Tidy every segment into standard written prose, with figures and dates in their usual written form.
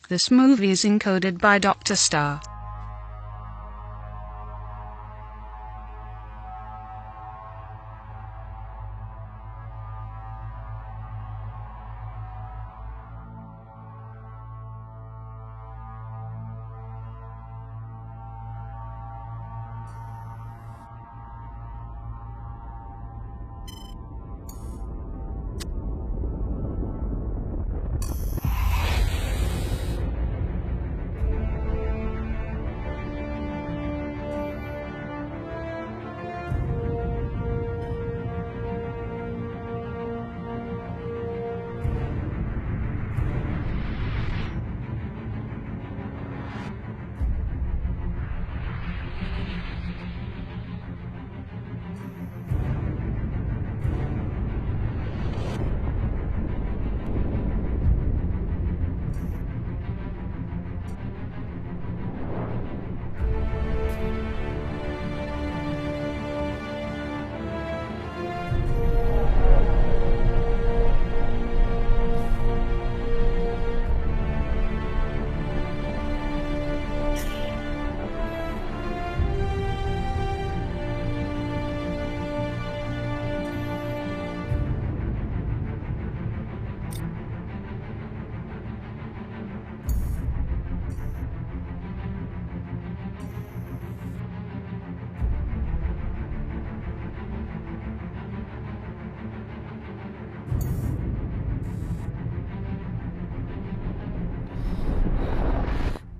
This movie is encoded by Dr. Star.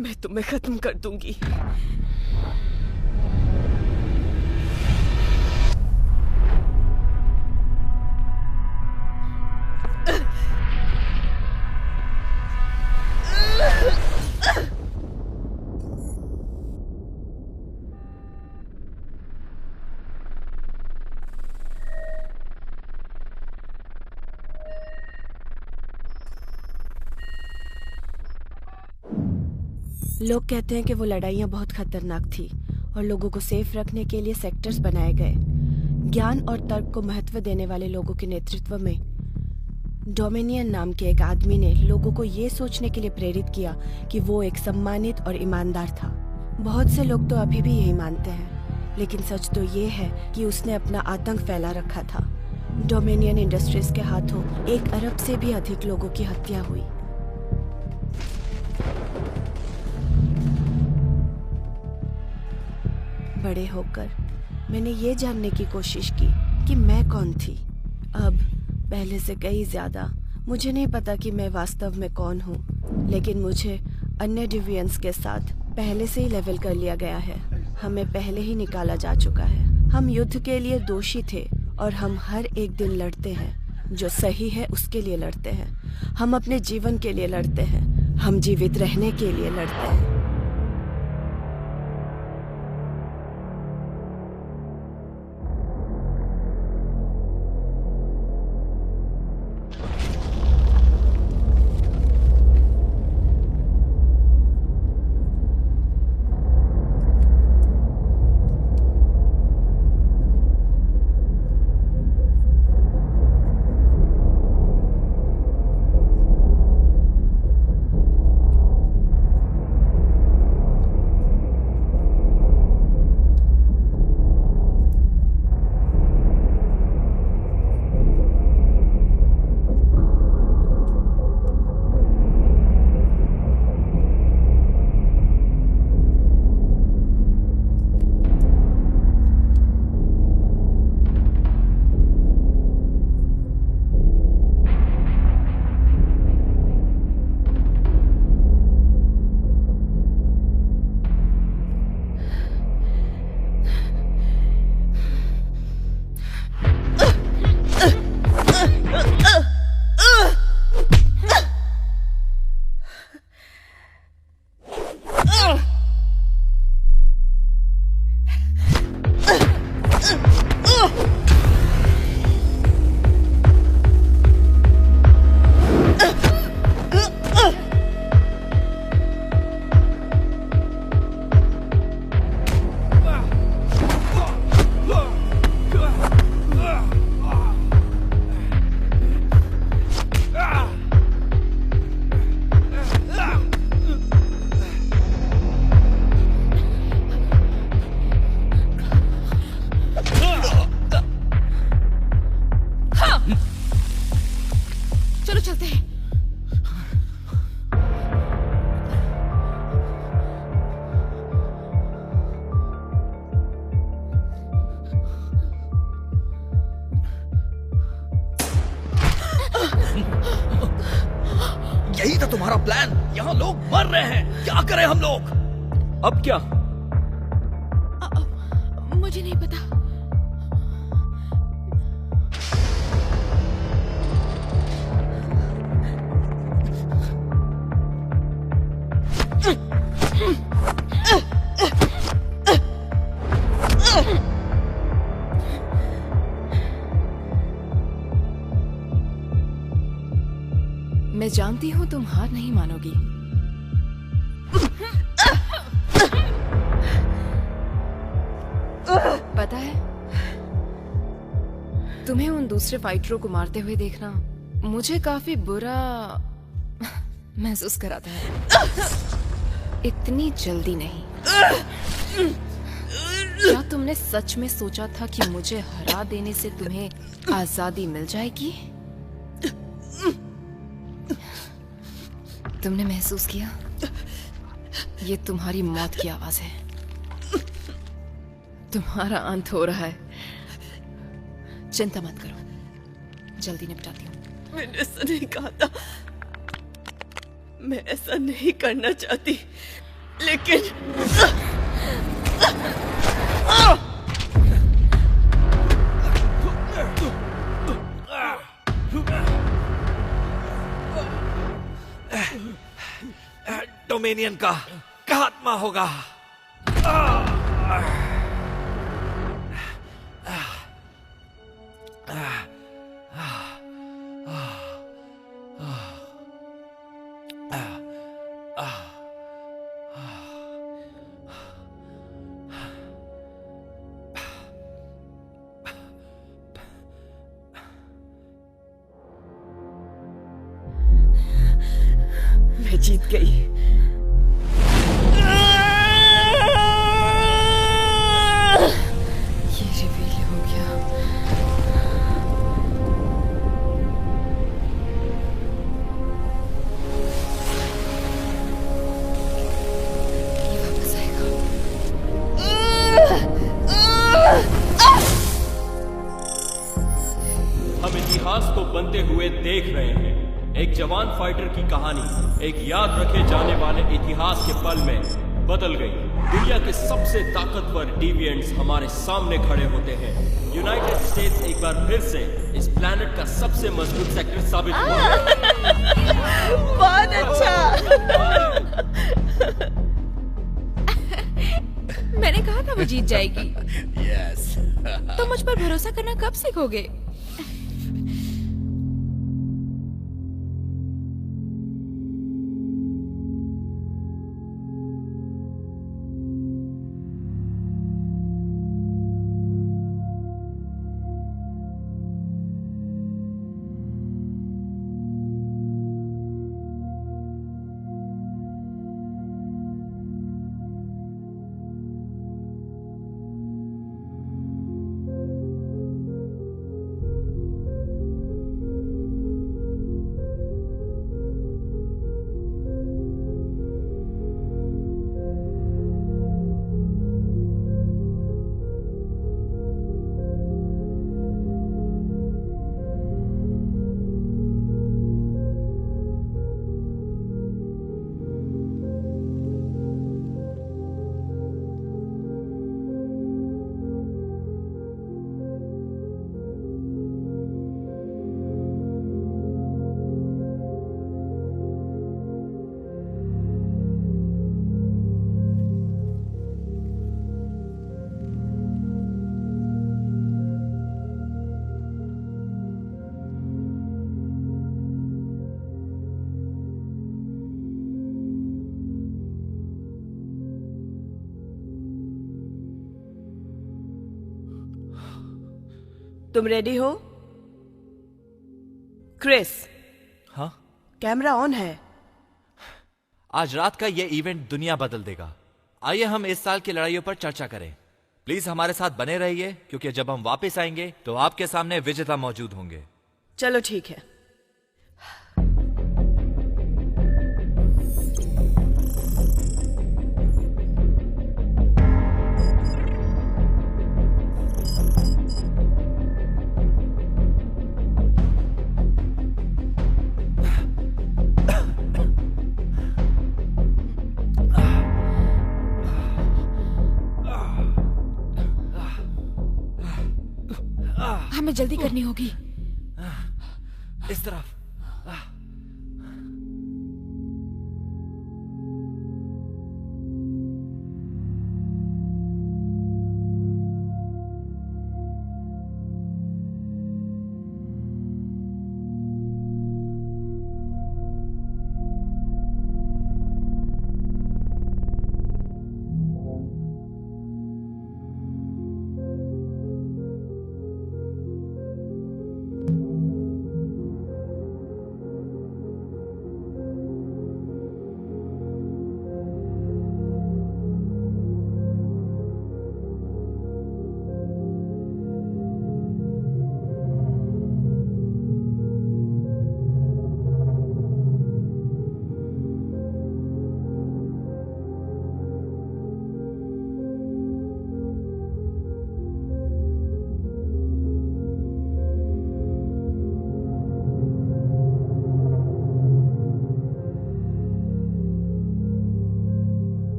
मैं तुम्हें खत्म कर दूंगी। लोग कहते हैं कि वो लड़ाइयाँ बहुत खतरनाक थी और लोगों को सेफ रखने के लिए सेक्टर्स बनाए गए। ज्ञान और तर्क को महत्व देने वाले लोगों के नेतृत्व में डोमिनियन नाम के एक आदमी ने लोगों को ये सोचने के लिए प्रेरित किया कि वो एक सम्मानित और ईमानदार था। बहुत से लोग तो अभी भी यही मानते हैं, लेकिन सच तो ये है कि उसने अपना आतंक फैला रखा था। डोमिनियन इंडस्ट्रीज के हाथों 1 अरब से भी अधिक लोगों की हत्या हुई। बड़े होकर मैंने ये जानने की कोशिश की कि मैं कौन थी। अब पहले से कई ज्यादा मुझे नहीं पता कि मैं वास्तव में कौन हूँ, लेकिन मुझे अन्य डिवियंस के साथ पहले से ही लेवल कर लिया गया है। हमें पहले ही निकाला जा चुका है। हम युद्ध के लिए दोषी थे और हम हर एक दिन लड़ते हैं। जो सही है उसके लिए लड़ते हैं। हम अपने जीवन के लिए लड़ते हैं। हम जीवित रहने के लिए लड़ते हैं। तुम्हारा प्लान? यहाँ लोग मर रहे हैं, क्या करें हम लोग? अब क्या? मुझे नहीं पता। मैं जानती हूं तुम हार नहीं मानोगी। पता है, तुम्हें उन दूसरे फाइटरों को मारते हुए देखना मुझे काफी बुरा महसूस कराता है। इतनी जल्दी नहीं। क्या तुमने सच में सोचा था कि मुझे हरा देने से तुम्हें आजादी मिल जाएगी? तुमने महसूस किया? ये तुम्हारी मौत की आवाज है। तुम्हारा अंत हो रहा है। चिंता मत करो, जल्दी निपटाती हूँ। मैंने ऐसा नहीं कहा था। मैं ऐसा नहीं करना चाहती, लेकिन डोमिनियन का खात्मा होगा। मैं जीत गई। ये रिवील हो गया। ये वापस आएगा। हम इतिहास को बनते हुए देख रहे हैं। एक जवान फाइटर की कहानी एक याद रखे जाने वाले इतिहास के पल में बदल गई। दुनिया के सबसे ताकतवर डिविएंट्स हमारे सामने खड़े होते हैं। यूनाइटेड स्टेट्स एक बार फिर से इस प्लैनेट का सबसे मजबूत सेक्टर साबित हुआ। बहुत अच्छा। मैंने कहा था वो जीत जाएगी। यस। तुम मुझ पर भरोसा करना कब सीखोगे? तुम रेडी हो? क्रिस, हाँ? कैमरा ऑन है। आज रात का ये इवेंट दुनिया बदल देगा। आइए हम इस साल की लड़ाइयों पर चर्चा करें। प्लीज हमारे साथ बने रहिए, क्योंकि जब हम वापस आएंगे तो आपके सामने विजेता मौजूद होंगे। चलो ठीक है। हमें जल्दी करनी होगी। इस तरफ।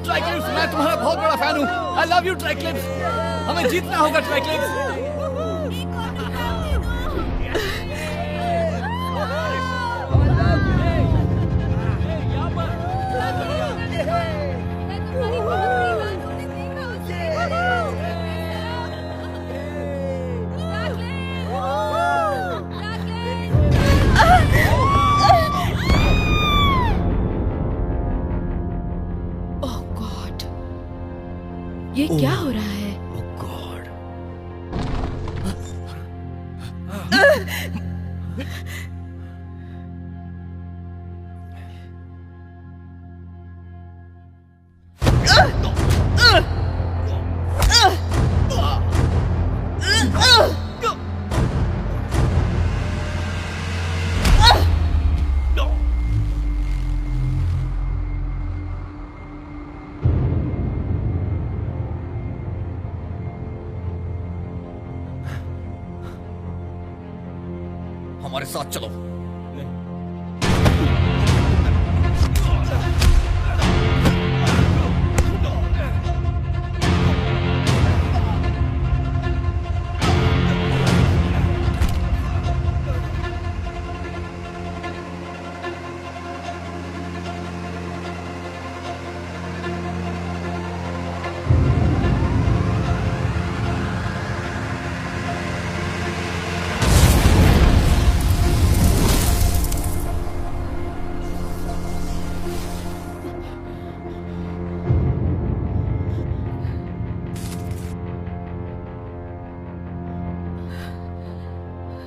ट्राइक्लिप्स, मैं तुम्हारा बहुत बड़ा फैन हूँ। I love you Triclips. हमें जीतना होगा ट्राइक्लिप्स। ये क्या हो रहा है? हमारे साथ चलो।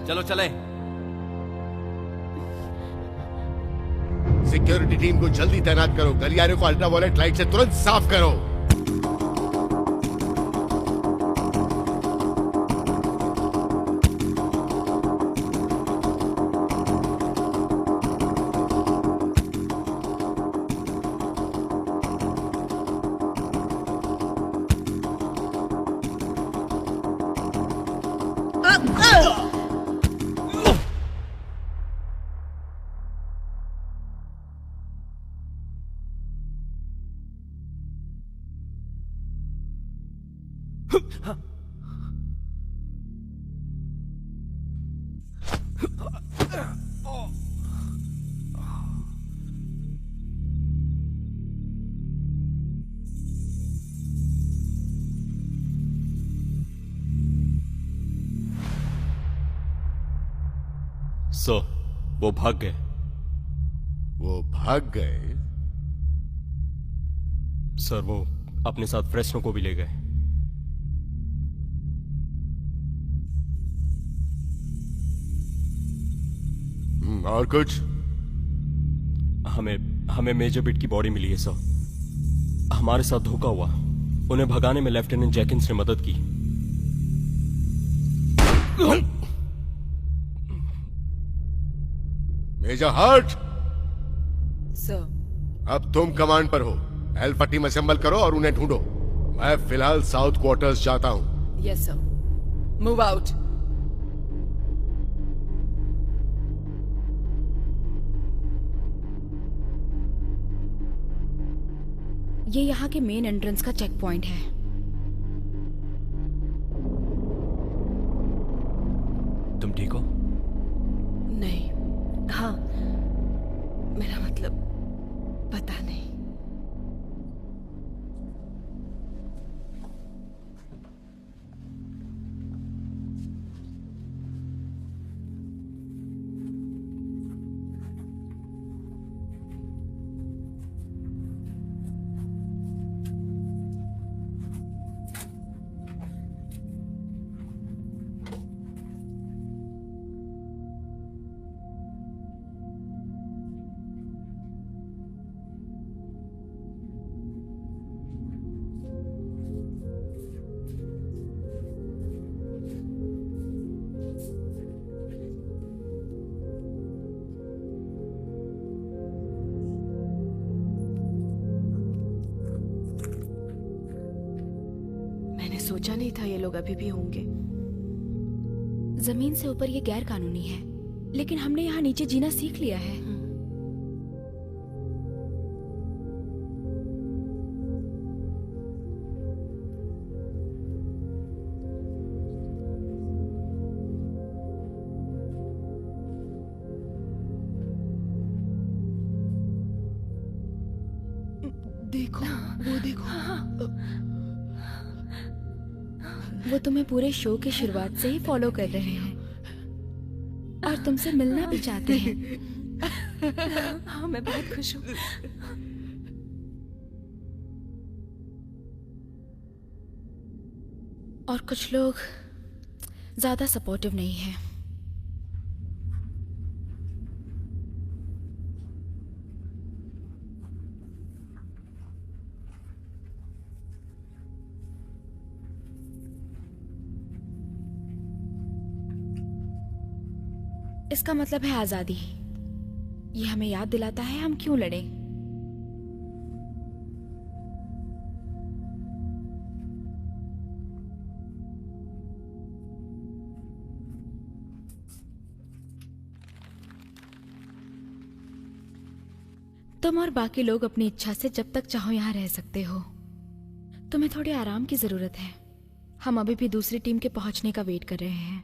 चलो चलें। सिक्योरिटी टीम को जल्दी तैनात करो। गलियारे को अल्ट्रावायलेट लाइट से तुरंत साफ करो। सर, वो भाग गए। वो भाग गए? सर, वो अपने साथ फ्रेस्नो को भी ले गए। और कुछ? हमें मेजर बिट की बॉडी मिली है सर। हमारे साथ धोखा हुआ। उन्हें भगाने में लेफ्टिनेंट जैकिंस ने मदद की। Major Hart, sir. अब तुम कमांड पर हो। अल्फा टीम असेंबल करो और उन्हें ढूंढो। मैं फिलहाल साउथ क्वार्टर्स जाता हूं। Yes sir. Move out. ये यहाँ के मेन एंट्रेंस का चेक पॉइंट है। तुम ठीक हो? नहीं, हाँ, मेरा मतलब पता नहीं। मैंने सोचा नहीं था ये लोग अभी भी होंगे। जमीन से ऊपर ये गैर कानूनी है, लेकिन हमने यहाँ नीचे जीना सीख लिया है। देखो, वो देखो। वो तुम्हें पूरे शो की शुरुआत से ही फॉलो कर रहे हैं और तुमसे मिलना भी चाहते हैं। हाँ, मैं बहुत खुश हूँ। और कुछ लोग ज्यादा सपोर्टिव नहीं हैं। इसका मतलब है आजादी। ये हमें याद दिलाता है हम क्यों लड़े। तुम और बाकी लोग अपनी इच्छा से जब तक चाहो यहाँ रह सकते हो। तुम्हें थोड़े आराम की जरूरत है। हम अभी भी दूसरी टीम के पहुंचने का वेट कर रहे हैं।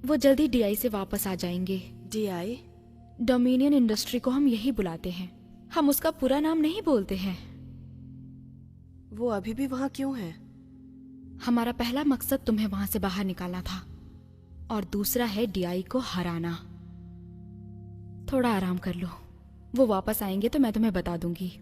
वो जल्दी डीआई से वापस आ जाएंगे। डीआई? डोमिनियन इंडस्ट्री को हम यही बुलाते हैं। हम उसका पूरा नाम नहीं बोलते हैं। वो अभी भी वहां क्यों है? हमारा पहला मकसद तुम्हें वहां से बाहर निकालना था और दूसरा है डीआई को हराना। थोड़ा आराम कर लो। वो वापस आएंगे तो मैं तुम्हें बता दूंगी।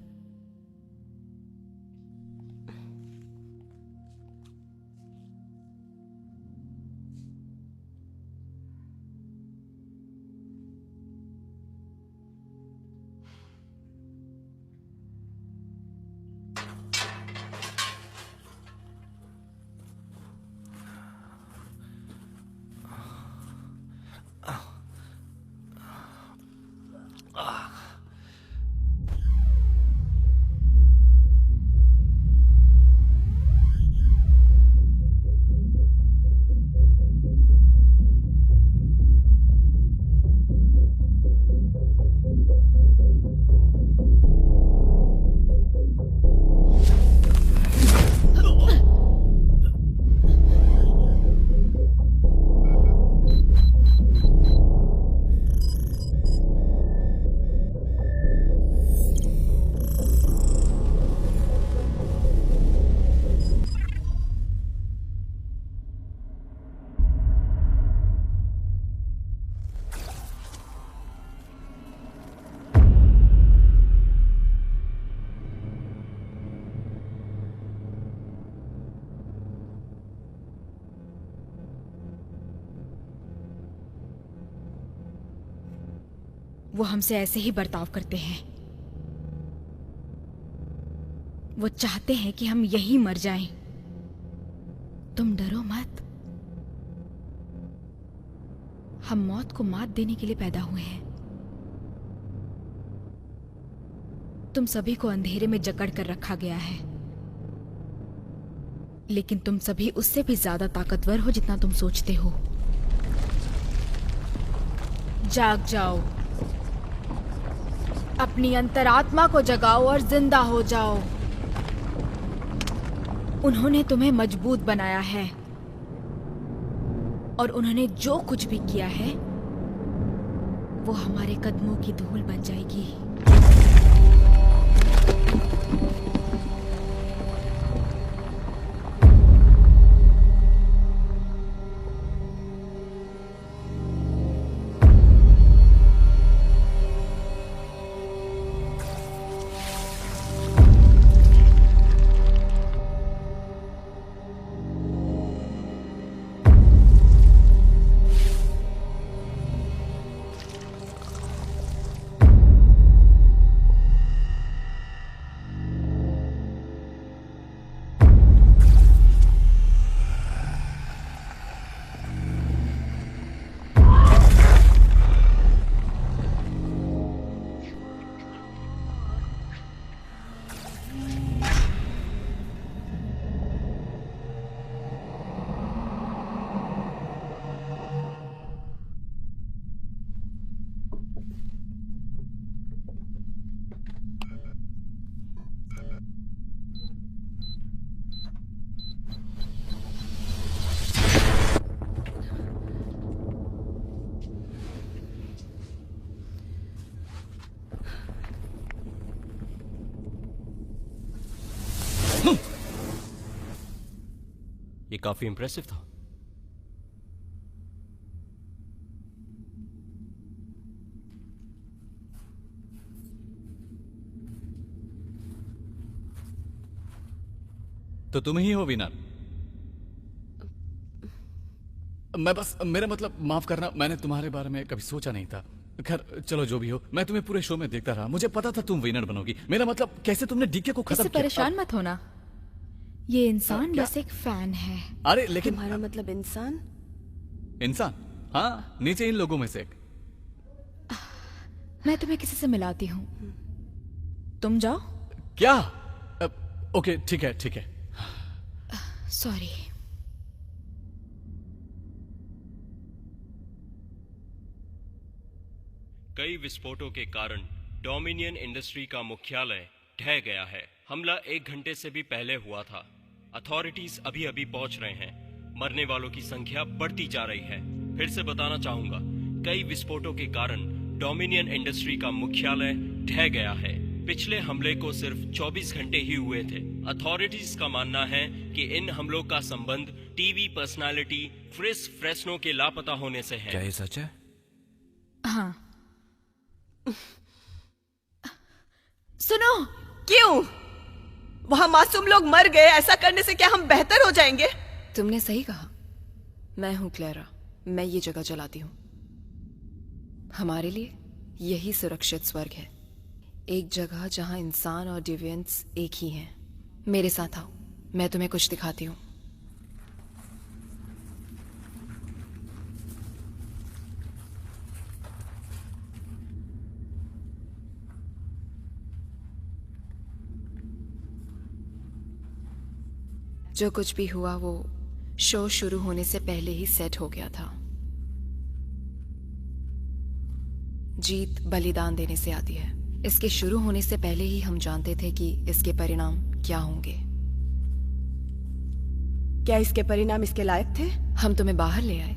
वो हमसे ऐसे ही बर्ताव करते हैं। वो चाहते हैं कि हम यहीं मर जाएं। तुम डरो मत। हम मौत को मात देने के लिए पैदा हुए हैं। तुम सभी को अंधेरे में जकड़ कर रखा गया है, लेकिन तुम सभी उससे भी ज्यादा ताकतवर हो जितना तुम सोचते हो। जाग जाओ, अपनी अंतरात्मा को जगाओ और जिंदा हो जाओ। उन्होंने तुम्हें मजबूत बनाया है और उन्होंने जो कुछ भी किया है वो हमारे कदमों की धूल बन जाएगी। ये काफी इंप्रेसिव था। तो तुम ही हो विनर। मैं बस, मेरा मतलब माफ करना, मैंने तुम्हारे बारे में कभी सोचा नहीं था। खैर चलो जो भी हो, मैं तुम्हें पूरे शो में देखता रहा, मुझे पता था तुम विनर बनोगी। मेरा मतलब कैसे तुमने डीके को खत्म इससे किया। परेशान मत होना, ये इंसान क्या? बस एक फैन है। अरे लेकिन तुम्हारा मतलब इंसान? इंसान, हाँ, नीचे इन लोगों में से एक। मैं तुम्हें किसी से मिलाती हूँ, तुम जाओ। क्या? ओके ठीक है ठीक है। सॉरी। कई विस्फोटों के कारण डोमिनियन इंडस्ट्री का मुख्यालय ढह गया है। हमला 1 घंटे से भी पहले हुआ था। अथॉरिटीज अभी अभी पहुंच रहे हैं। मरने वालों की संख्या बढ़ती जा रही है। फिर से बताना चाहूंगा, कई विस्फोटों के कारण डोमिनियन इंडस्ट्री का मुख्यालय ढह गया है। पिछले हमले को सिर्फ 24 घंटे ही हुए थे। अथॉरिटीज का मानना है कि इन हमलों का संबंध टीवी पर्सनालिटी क्रिस फ्रेस्नो के लापता होने से है। क्या ये सच है? हाँ। सुनो, क्यों? वहां मासूम लोग मर गए, ऐसा करने से क्या हम बेहतर हो जाएंगे? तुमने सही कहा। मैं हूं क्लेरा, मैं ये जगह जलाती हूँ। हमारे लिए यही सुरक्षित स्वर्ग है, एक जगह जहां इंसान और डिविएंट्स एक ही हैं। मेरे साथ आओ, मैं तुम्हें कुछ दिखाती हूँ। जो कुछ भी हुआ वो शो शुरू होने से पहले ही सेट हो गया था। जीत बलिदान देने से आती है। इसके शुरू होने से पहले ही हम जानते थे कि इसके परिणाम क्या होंगे। क्या इसके परिणाम इसके लायक थे? हम तुम्हें बाहर ले आए।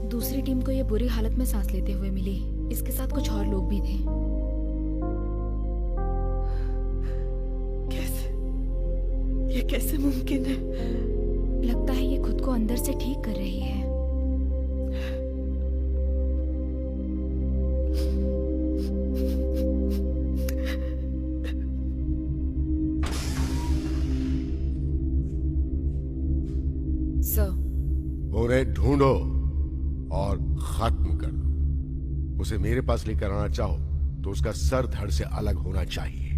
दूसरी टीम को ये बुरी हालत में सांस लेते हुए मिली। इसके साथ कुछ और लोग भी थे। कैसे? कैसे मुमकिन है? लगता है ये खुद को अंदर से ठीक कर रही है। उन्हें ढूंढो और खत्म कर दो। उसे मेरे पास लेकर आना चाहो तो उसका सर धड़ से अलग होना चाहिए।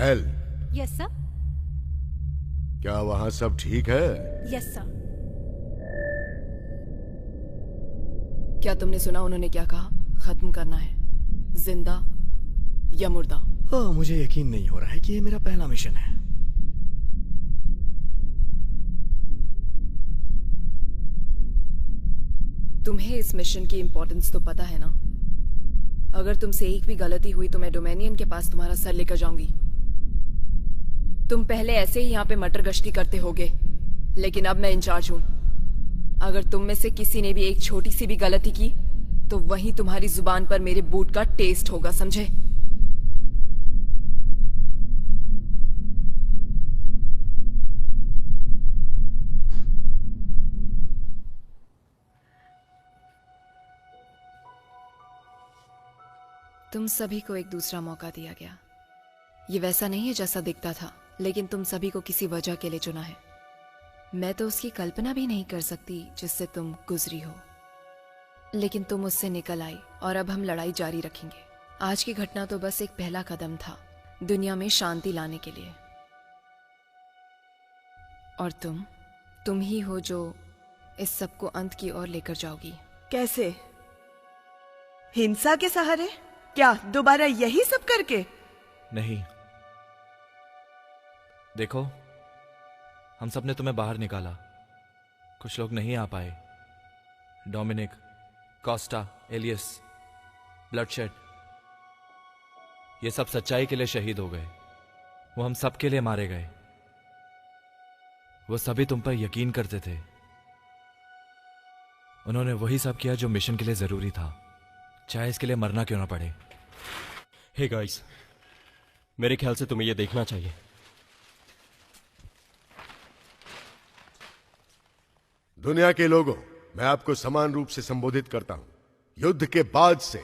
एल। Yes sir. क्या वहां सब ठीक है? Yes sir. क्या तुमने सुना उन्होंने क्या कहा? खत्म करना है, जिंदा या मुर्दा? हाँ, मुझे यकीन नहीं हो रहा है कि ये मेरा पहला मिशन है। तुम्हें इस मिशन की इंपॉर्टेंस तो पता है ना? अगर तुमसे एक भी गलती हुई तो मैं डोमेनियन के पास तुम्हारा सर लेकर जाऊंगी। तुम पहले ऐसे ही यहाँ पे मटर गश्ती करते होगे, लेकिन अब मैं इंचार्ज हूं। अगर तुम में से किसी ने भी एक छोटी सी भी गलती की तो वही तुम्हारी जुबान पर मेरे बूट का टेस्ट होगा, समझे? तुम सभी को एक दूसरा मौका दिया गया। ये वैसा नहीं है जैसा दिखता था, लेकिन तुम सभी को किसी वजह के लिए चुना है। मैं तो उसकी कल्पना भी नहीं कर सकती जिससे तुम गुजरी हो, लेकिन तुम उससे निकल आई और अब हम लड़ाई जारी रखेंगे। आज की घटना तो बस एक पहला कदम था दुनिया में शांति लाने के लिए, और तुम ही हो जो इस सब को अंत की ओर लेकर जाओगी। कैसे? हिंसा के सहारे? क्या दोबारा यही सब करके? नहीं, देखो, हम सब ने तुम्हें बाहर निकाला, कुछ लोग नहीं आ पाए। डोमिनिक, कॉस्टा, एलियस, ब्लडशेड, ये सब सच्चाई के लिए शहीद हो गए। वो हम सब के लिए मारे गए। वो सभी तुम पर यकीन करते थे। उन्होंने वही सब किया जो मिशन के लिए जरूरी था, चाहे इसके लिए मरना क्यों ना पड़े। हे गाइस, मेरे ख्याल से तुम्हें यह देखना चाहिए। दुनिया के लोगों, मैं आपको समान रूप से संबोधित करता हूं। युद्ध के बाद से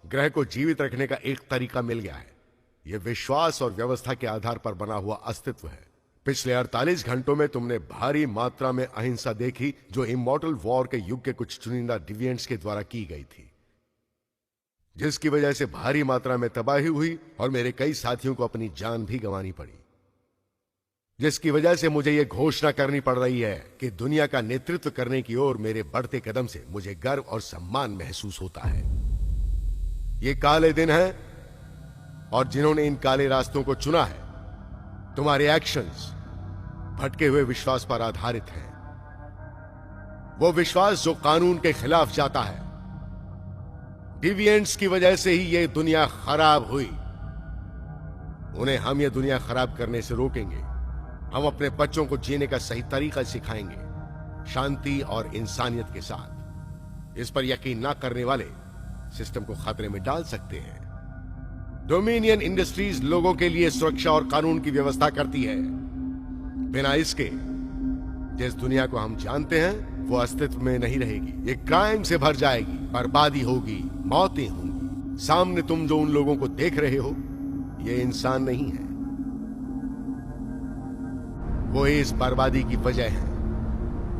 ग्रह को जीवित रखने का एक तरीका मिल गया है। यह विश्वास और व्यवस्था के आधार पर बना हुआ अस्तित्व है। पिछले 48 घंटों में तुमने भारी मात्रा में अहिंसा देखी, जो इमॉर्टल वॉर के युग के कुछ चुनिंदा डिविएंट्स के द्वारा की गई थी, जिसकी वजह से भारी मात्रा में तबाही हुई और मेरे कई साथियों को अपनी जान भी गंवानी पड़ी। जिसकी वजह से मुझे यह घोषणा करनी पड़ रही है कि दुनिया का नेतृत्व करने की ओर मेरे बढ़ते कदम से मुझे गर्व और सम्मान महसूस होता है। ये काले दिन हैं और जिन्होंने इन काले रास्तों को चुना है, तुम्हारे एक्शंस भटके हुए विश्वास पर आधारित हैं। वो विश्वास जो कानून के खिलाफ जाता है। डिविएंट्स की वजह से ही ये दुनिया खराब हुई। उन्हें हम ये दुनिया खराब करने से रोकेंगे। हम अपने बच्चों को जीने का सही तरीका सिखाएंगे, शांति और इंसानियत के साथ। इस पर यकीन ना करने वाले सिस्टम को खतरे में डाल सकते हैं। डोमिनियन इंडस्ट्रीज लोगों के लिए सुरक्षा और कानून की व्यवस्था करती है। बिना इसके जिस दुनिया को हम जानते हैं वो अस्तित्व में नहीं रहेगी। ये क्राइम से भर जाएगी, बर्बादी होगी, मौतें होंगी। सामने तुम जो उन लोगों को देख रहे हो, ये इंसान नहीं है, वो इस बर्बादी की वजह है।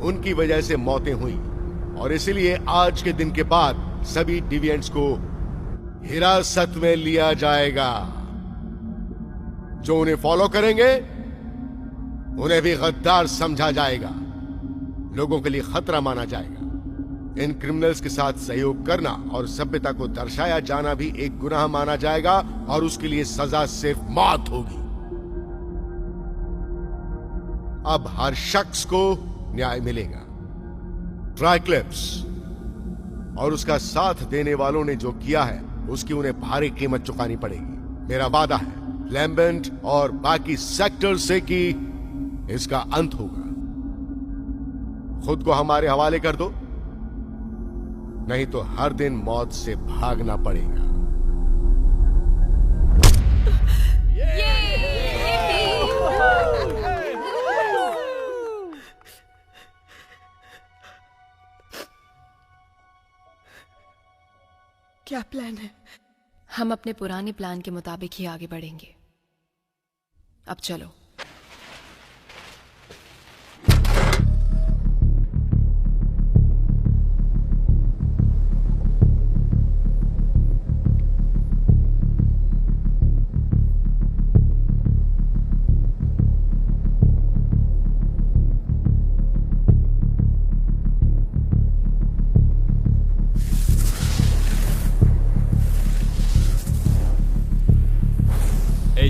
उनकी वजह से मौतें हुई और इसलिए आज के दिन के बाद सभी डिविएंट्स को हिरासत में लिया जाएगा। जो उन्हें फॉलो करेंगे उन्हें भी गद्दार समझा जाएगा, लोगों के लिए खतरा माना जाएगा। इन क्रिमिनल्स के साथ सहयोग करना और सभ्यता को दर्शाया जाना भी एक गुनाह माना जाएगा और उसके लिए सजा सिर्फ मौत होगी। अब हर शख्स को न्याय मिलेगा। ट्राइक्लिप्स और उसका साथ देने वालों ने जो किया है उसकी उन्हें भारी कीमत चुकानी पड़ेगी। मेरा वादा है लैम्बेंट और बाकी सेक्टर से कि इसका अंत होगा। खुद को हमारे हवाले कर दो नहीं तो हर दिन मौत से भागना पड़ेगा। क्या प्लान है? हम अपने पुराने प्लान के मुताबिक ही आगे बढ़ेंगे। अब चलो।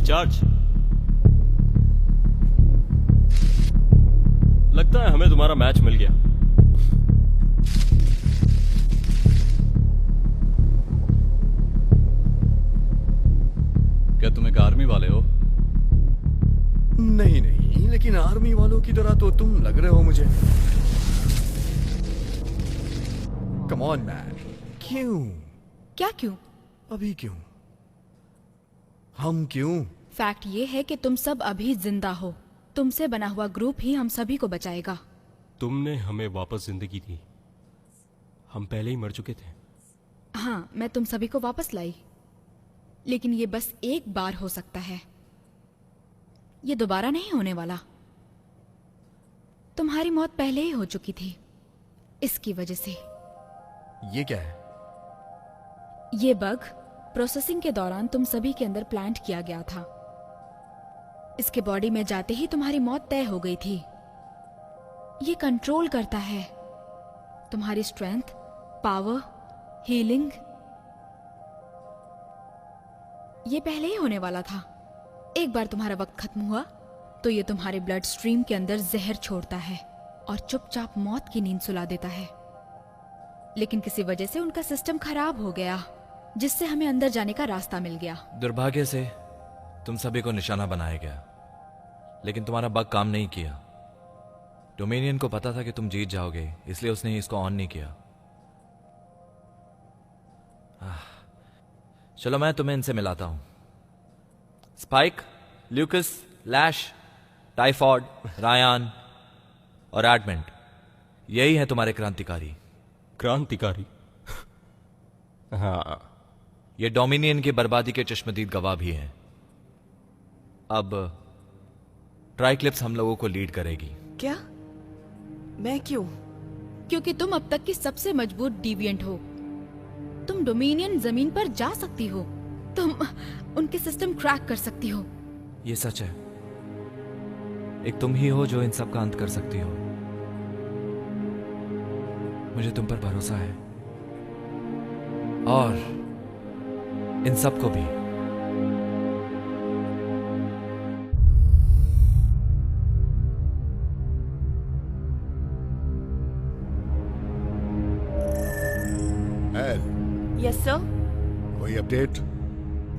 चार्ज, लगता है हमें तुम्हारा मैच मिल गया। क्या तुम एक आर्मी वाले हो? नहीं नहीं, लेकिन आर्मी वालों की तरह तो तुम लग रहे हो मुझे। Come on man. क्यों? क्या क्यों? अभी क्यों? हम क्यों? फैक्ट ये है कि तुम सब अभी जिंदा हो। तुमसे बना हुआ ग्रुप ही हम सभी को बचाएगा। तुमने हमें वापस जिंदगी दी, हम पहले ही मर चुके थे। हाँ, मैं तुम सभी को वापस लाई, लेकिन ये बस एक बार हो सकता है, ये दोबारा नहीं होने वाला। तुम्हारी मौत पहले ही हो चुकी थी इसकी वजह से। ये क्या है? ये बग प्रोसेसिंग के दौरान तुम सभी के अंदर प्लांट किया गया था। इसके बॉडी में जाते ही तुम्हारी मौत तय हो गई थी। ये कंट्रोल करता है तुम्हारी स्ट्रेंथ, पावर, हीलिंग। ये पहले ही होने वाला था। एक बार तुम्हारा वक्त खत्म हुआ तो ये तुम्हारे ब्लड स्ट्रीम के अंदर जहर छोड़ता है और चुपचाप मौत की नींद सुला देता है। लेकिन किसी वजह से उनका सिस्टम खराब हो गया, जिससे हमें अंदर जाने का रास्ता मिल गया। दुर्भाग्य से तुम सभी को निशाना बनाया गया, लेकिन तुम्हारा बग काम नहीं किया। डोमिनियन को पता था कि तुम जीत जाओगे, इसलिए उसने इसको ऑन नहीं किया। चलो मैं तुम्हें इनसे मिलाता हूं। स्पाइक, ल्यूकस, लैश, टाइफॉइड, रायान और एडमेंट, यही है तुम्हारे क्रांतिकारी। क्रांतिकारी? हाँ, ये डोमिनियन की बर्बादी के चश्मदीद गवाह भी हैं। अब ट्राइक्लिप्स हम लोगों को लीड करेगी। क्या? मैं क्यों? क्योंकि तुम अब तक की सबसे मजबूत डिविएंट हो। तुम डोमिनियन जमीन पर जा सकती हो, तुम उनके सिस्टम क्रैक कर सकती हो। ये सच है, एक तुम ही हो जो इन सब का अंत कर सकती हो। मुझे तुम पर भरोसा है, और इन सबको भी। Yes sir. कोई अपडेट?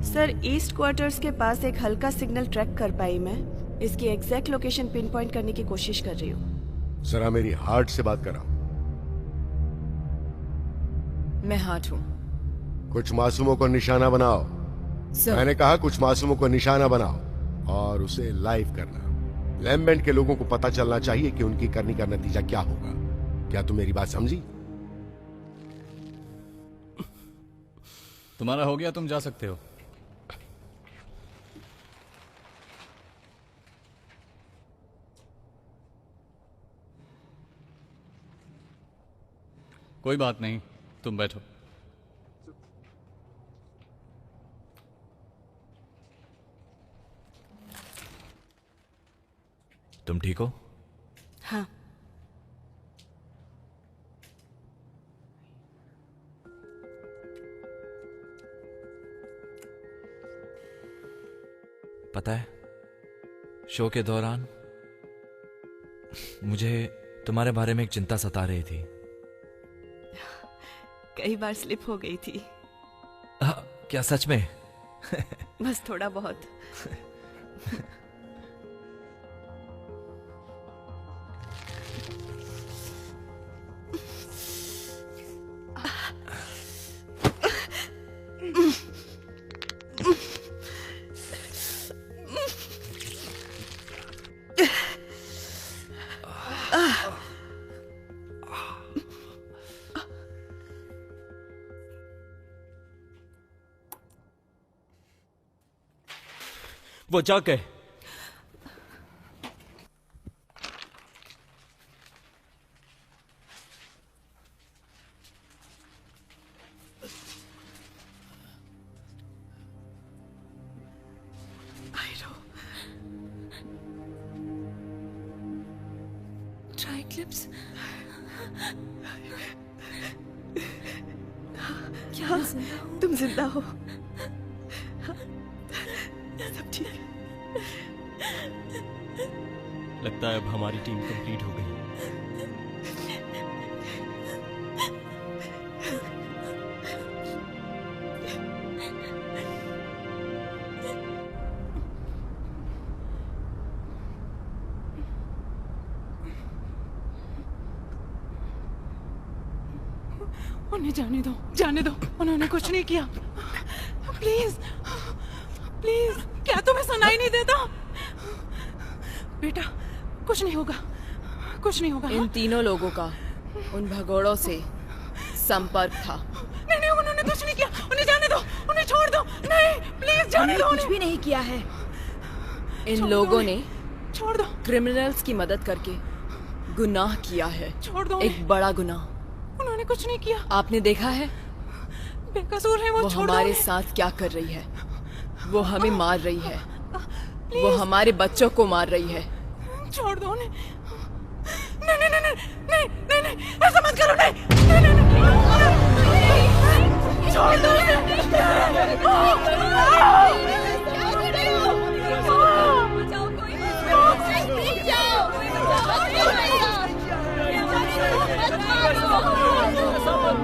सर, ईस्ट क्वार्टर्स के पास एक हल्का सिग्नल ट्रैक कर पाई मैं। इसकी एग्जैक्ट लोकेशन पिन पॉइंट करने की कोशिश कर रही हूँ। जरा मेरी हार्ट से बात कराओ। मैं हार्ट हूँ। कुछ मासूमों को निशाना बनाओ। सर, मैंने कहा कुछ मासूमों को निशाना बनाओ और उसे लाइव करना। लैम्बेंट के लोगों को पता चलना चाहिए कि उनकी करनी का नतीजा क्या होगा। क्या तुम मेरी बात समझी? तुम्हारा हो गया, तुम जा सकते हो। कोई बात नहीं, तुम बैठो। तुम ठीक हो? हाँ। पता है, शो के दौरान मुझे तुम्हारे बारे में एक चिंता सता रही थी। कई बार स्लिप हो गई थी। क्या सच में? बस थोड़ा बहुत। वो जा गए। ट्राइक्लिप्स क्या तुम जिंदा हो? सब ठीक है? लगता है अब हमारी टीम कंप्लीट हो गई। उन्हें जाने दो, उन्होंने कुछ नहीं किया। प्लीज प्लीज, क्या तुम्हें सुनाई नहीं देता? बेटा कुछ नहीं होगा। इन तीनों लोगों का उन भगोड़ों से संपर्क था। नहीं, उन्होंने कुछ नहीं किया। उन्हें जाने दो, उन्हें छोड़ दो। नहीं प्लीज जाने दो। कुछ भी नहीं किया है। इन लोगों ने छोड़ दो। क्रिमिनल्स की मदद करके गुनाह किया है, छोड़ दो। एक बड़ा गुनाह। उन्होंने कुछ नहीं किया। आपने देखा है बेकसूर है वो। छोड़ दो हमारे उन्हें। साथ क्या कर रही है। वो हमें मार रही है, वो हमारे बच्चों को मार रही है। छोड़ दो उन्हें। नहीं, ऐसा मत करो। नहीं, छोड़ दो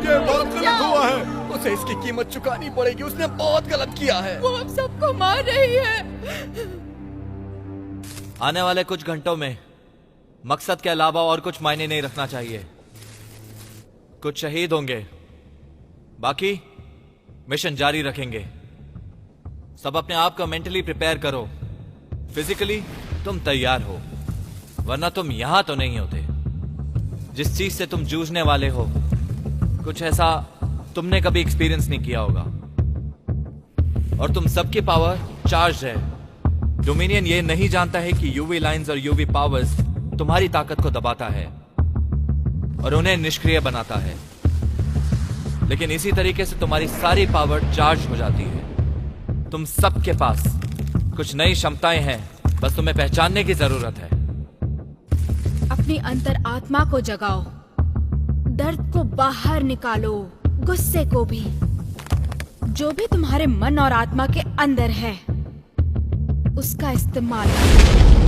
ये बहुत गलत हुआ है। उसे इसकी कीमत चुकानी पड़ेगी। उसने बहुत गलत किया है। वो हम सबको मार रही है। आने वाले कुछ घंटों में मकसद के अलावा और कुछ मायने नहीं रखना चाहिए। कुछ शहीद होंगे, बाकी मिशन जारी रखेंगे। सब अपने आप को मेंटली प्रिपेयर करो। फिजिकली तुम तैयार हो, वरना तुम यहां तो नहीं होते। जिस चीज से तुम जूझने वाले हो, कुछ ऐसा तुमने कभी एक्सपीरियंस नहीं किया होगा। और तुम सबकी पावर चार्ज है। डोमिनियन ये नहीं जानता है कि यूवी लाइंस और यूवी पावर्स तुम्हारी ताकत को दबाता है और उन्हें निष्क्रिय बनाता है। लेकिन इसी तरीके से तुम्हारी सारी पावर चार्ज हो जाती है। तुम सबके पास कुछ नई क्षमताएं हैं, बस तुम्हें पहचानने की जरूरत है। अपनी अंतर आत्मा को जगाओ, दर्द को बाहर निकालो, गुस्से को भी, जो भी तुम्हारे मन और आत्मा के अंदर है उसका इस्तेमाल करो।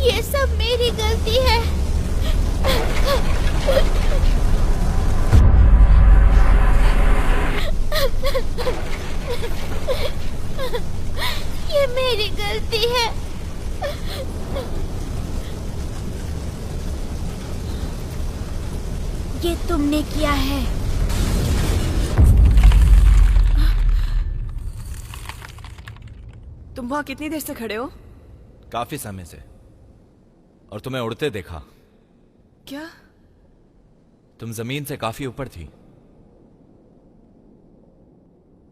ये सब मेरी गलती है। ये मेरी गलती है। ये तुमने किया है। तुम वहाँ कितनी देर से खड़े हो? काफी समय से, और तुम्हें उड़ते देखा। क्या? तुम जमीन से काफी ऊपर थी।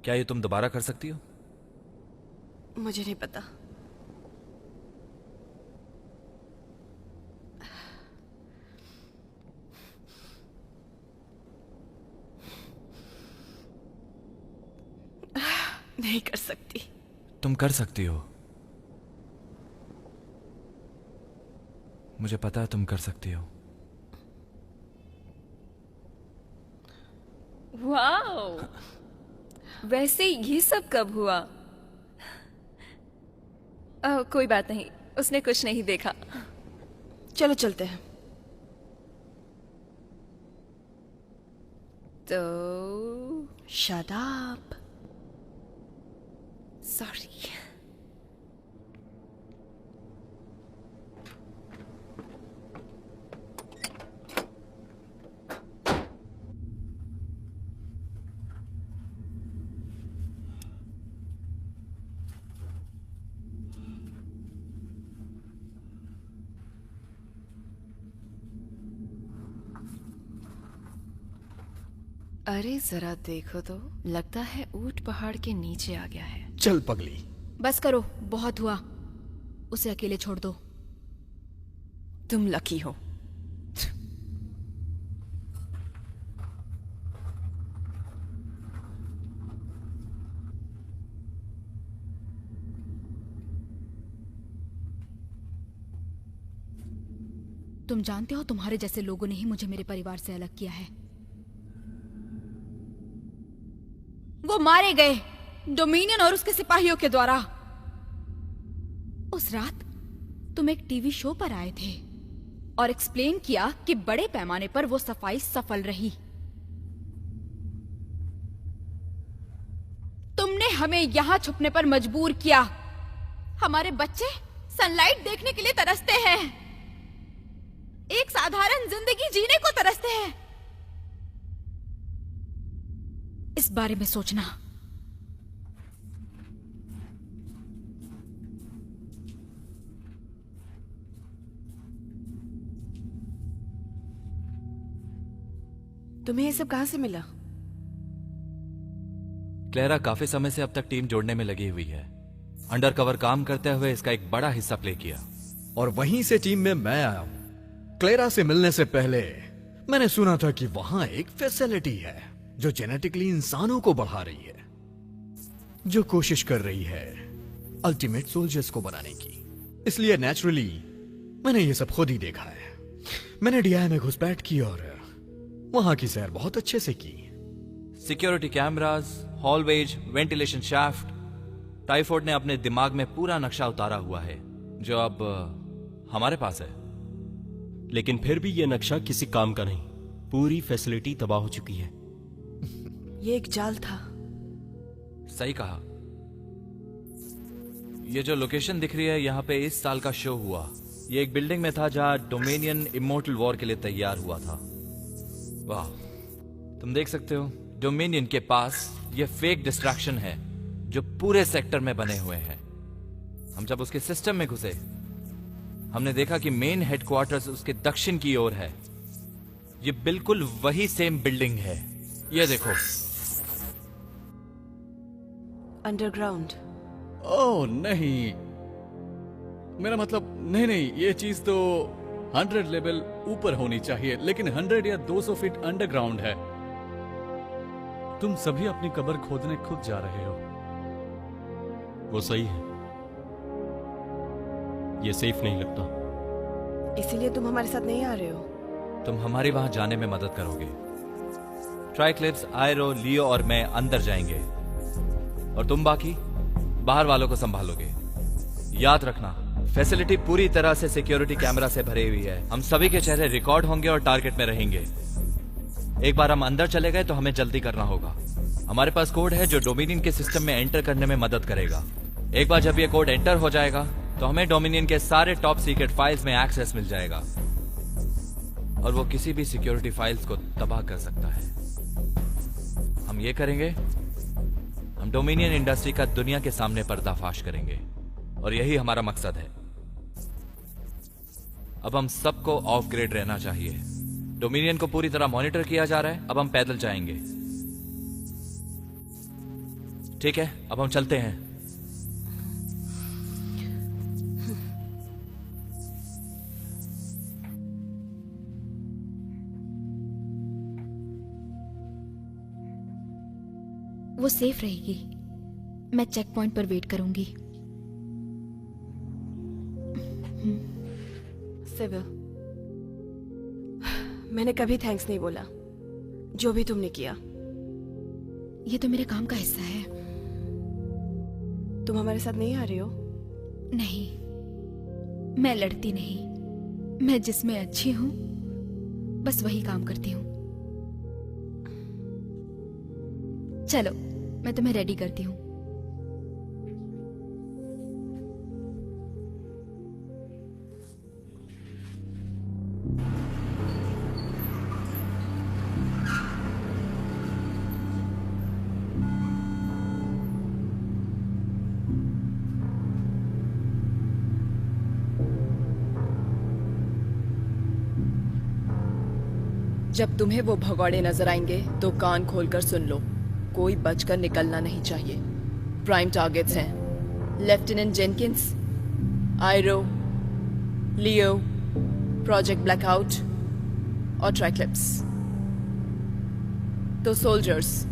क्या ये तुम दोबारा कर सकती हो? मुझे नहीं पता। नहीं कर सकती। तुम कर सकती हो, मुझे पता है तुम कर सकती हो। वाओ, वैसे ये सब कब हुआ? कोई बात नहीं, उसने कुछ नहीं देखा। चलो चलते हैं। तो शट अप। सॉरी। अरे जरा देखो तो, लगता है ऊंट पहाड़ के नीचे आ गया है। चल पगली। बस करो, बहुत हुआ। उसे अकेले छोड़ दो। तुम लकी हो। तुम जानते हो, तुम्हारे जैसे लोगों ने ही मुझे मेरे परिवार से अलग किया है। वो मारे गए डोमिनियन और उसके सिपाहियों के द्वारा। उस रात तुम एक टीवी शो पर आए थे और एक्सप्लेन किया कि बड़े पैमाने पर वो सफाई सफल रही। तुमने हमें यहां छुपने पर मजबूर किया। हमारे बच्चे सनलाइट देखने के लिए तरसते हैं, एक साधारण जिंदगी जीने को तरसते हैं। इस बारे में सोचना। तुम्हें ये सब कहां से मिला? क्लेरा काफी समय से अब तक टीम जोड़ने में लगी हुई है। अंडरकवर काम करते हुए इसका एक बड़ा हिस्सा प्ले किया। और वहीं से टीम में मैं आया हूं। क्लेरा से मिलने से पहले मैंने सुना था कि वहां एक फैसिलिटी है जो जेनेटिकली इंसानों को बढ़ा रही है, जो कोशिश कर रही है अल्टीमेट सोल्जर्स को बनाने की। इसलिए नेचुरली मैंने ये सब खुद ही देखा है। मैंने डीआई में घुसपैठ की और वहां की सैर बहुत अच्छे से की। Security cameras, hallways, ventilation shaft. टाइफोड ने अपने दिमाग में पूरा नक्शा उतारा हुआ है जो अब हमारे पास है। लेकिन फिर भी यह नक्शा किसी काम का नहीं। पूरी फैसिलिटी तबाह हो चुकी है। ये एक जाल था। सही कहा। ये जो लोकेशन दिख रही है, यहाँ पे इस साल का शो हुआ। ये एक बिल्डिंग में था जहां डोमिनियन इमोर्टल वॉर के लिए तैयार हुआ था। वाह, तुम देख सकते हो डोमिनियन के पास ये फेक डिस्ट्रैक्शन है जो पूरे सेक्टर में बने हुए हैं। हम जब उसके सिस्टम में घुसे, हमने देखा कि मेन हेडक्वार्टर्स उसके दक्षिण की ओर है। ये बिल्कुल वही सेम बिल्डिंग है। ये देखो, अंडरग्राउंड। ओह नहीं, मेरा मतलब नहीं, ये चीज तो 100 लेवल ऊपर होनी चाहिए, लेकिन 100 या 200 फीट अंडरग्राउंड है। तुम सभी अपनी कब्र खोदने खुद जा रहे हो। वो सही है, ये सेफ नहीं लगता। इसीलिए तुम हमारे साथ नहीं आ रहे हो? तुम हमारी वहां जाने में मदद करोगे। ट्राइक्लिप्स, आयरो, लियो और मैं अंदर जाएंगे और तुम बाकी बाहर वालों को संभालोगे। याद रखना, फैसिलिटी पूरी तरह से सिक्योरिटी कैमरा से भरी हुई है। हम सभी के चेहरे रिकॉर्ड होंगे और टारगेट में रहेंगे। एक बार हम अंदर चले गए तो हमें जल्दी करना होगा। हमारे पास कोड है जो डोमिनियन के सिस्टम में एंटर करने में मदद करेगा। एक बार जब ये कोड एंटर हो जाएगा तो हमें डोमिनियन के सारे टॉप सीक्रेट फाइल्स में एक्सेस मिल जाएगा और वो किसी भी सिक्योरिटी फाइल्स को तबाह कर सकता है। हम ये करेंगे, हम डोमिनियन इंडस्ट्री का दुनिया के सामने पर्दाफाश करेंगे और यही हमारा मकसद है। अब हम सबको ऑफ ग्रिड रहना चाहिए। डोमिनियन को पूरी तरह मॉनिटर किया जा रहा है। अब हम पैदल जाएंगे। ठीक है, अब हम चलते हैं। वो सेफ रहेगी। मैं चेक पॉइंट पर वेट करूंगी। सिविल, मैंने कभी थैंक्स नहीं बोला, जो भी तुमने किया। ये तो मेरे काम का हिस्सा है। तुम हमारे साथ नहीं आ रही हो? नहीं, मैं लड़ती नहीं, मैं जिसमें अच्छी हूं बस वही काम करती हूं। चलो मैं तुम्हें रेडी करती हूं। जब तुम्हें वो भगौड़े नजर आएंगे तो कान खोलकर सुन लो, कोई बचकर निकलना नहीं चाहिए। प्राइम टारगेट्स हैं लेफ्टिनेंट जेनकिंस, आयरो, लियो, प्रोजेक्ट ब्लैकआउट और ट्राइक्लिप्स। तो सोल्जर्स,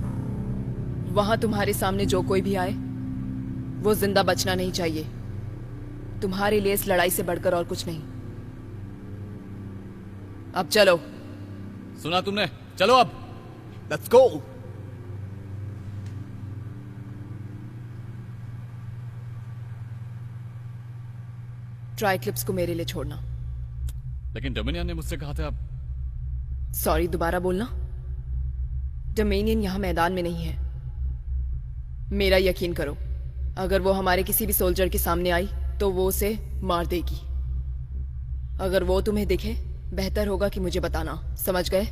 वहां तुम्हारे सामने जो कोई भी आए वो जिंदा बचना नहीं चाहिए। तुम्हारे लिए इस लड़ाई से बढ़कर और कुछ नहीं। अब चलो। सुना तुमने, चलो अब। Let's go. ट्राइक्लिप्स को मेरे लिए छोड़ना। लेकिन डोमिनियन ने मुझसे कहा था अब। सॉरी, दोबारा बोलना। डोमिनियन यहां मैदान में नहीं है। मेरा यकीन करो, अगर वो हमारे किसी भी सोल्जर के सामने आई तो वो उसे मार देगी। अगर वो तुम्हें दिखे, बेहतर होगा कि मुझे बताना, समझ गए?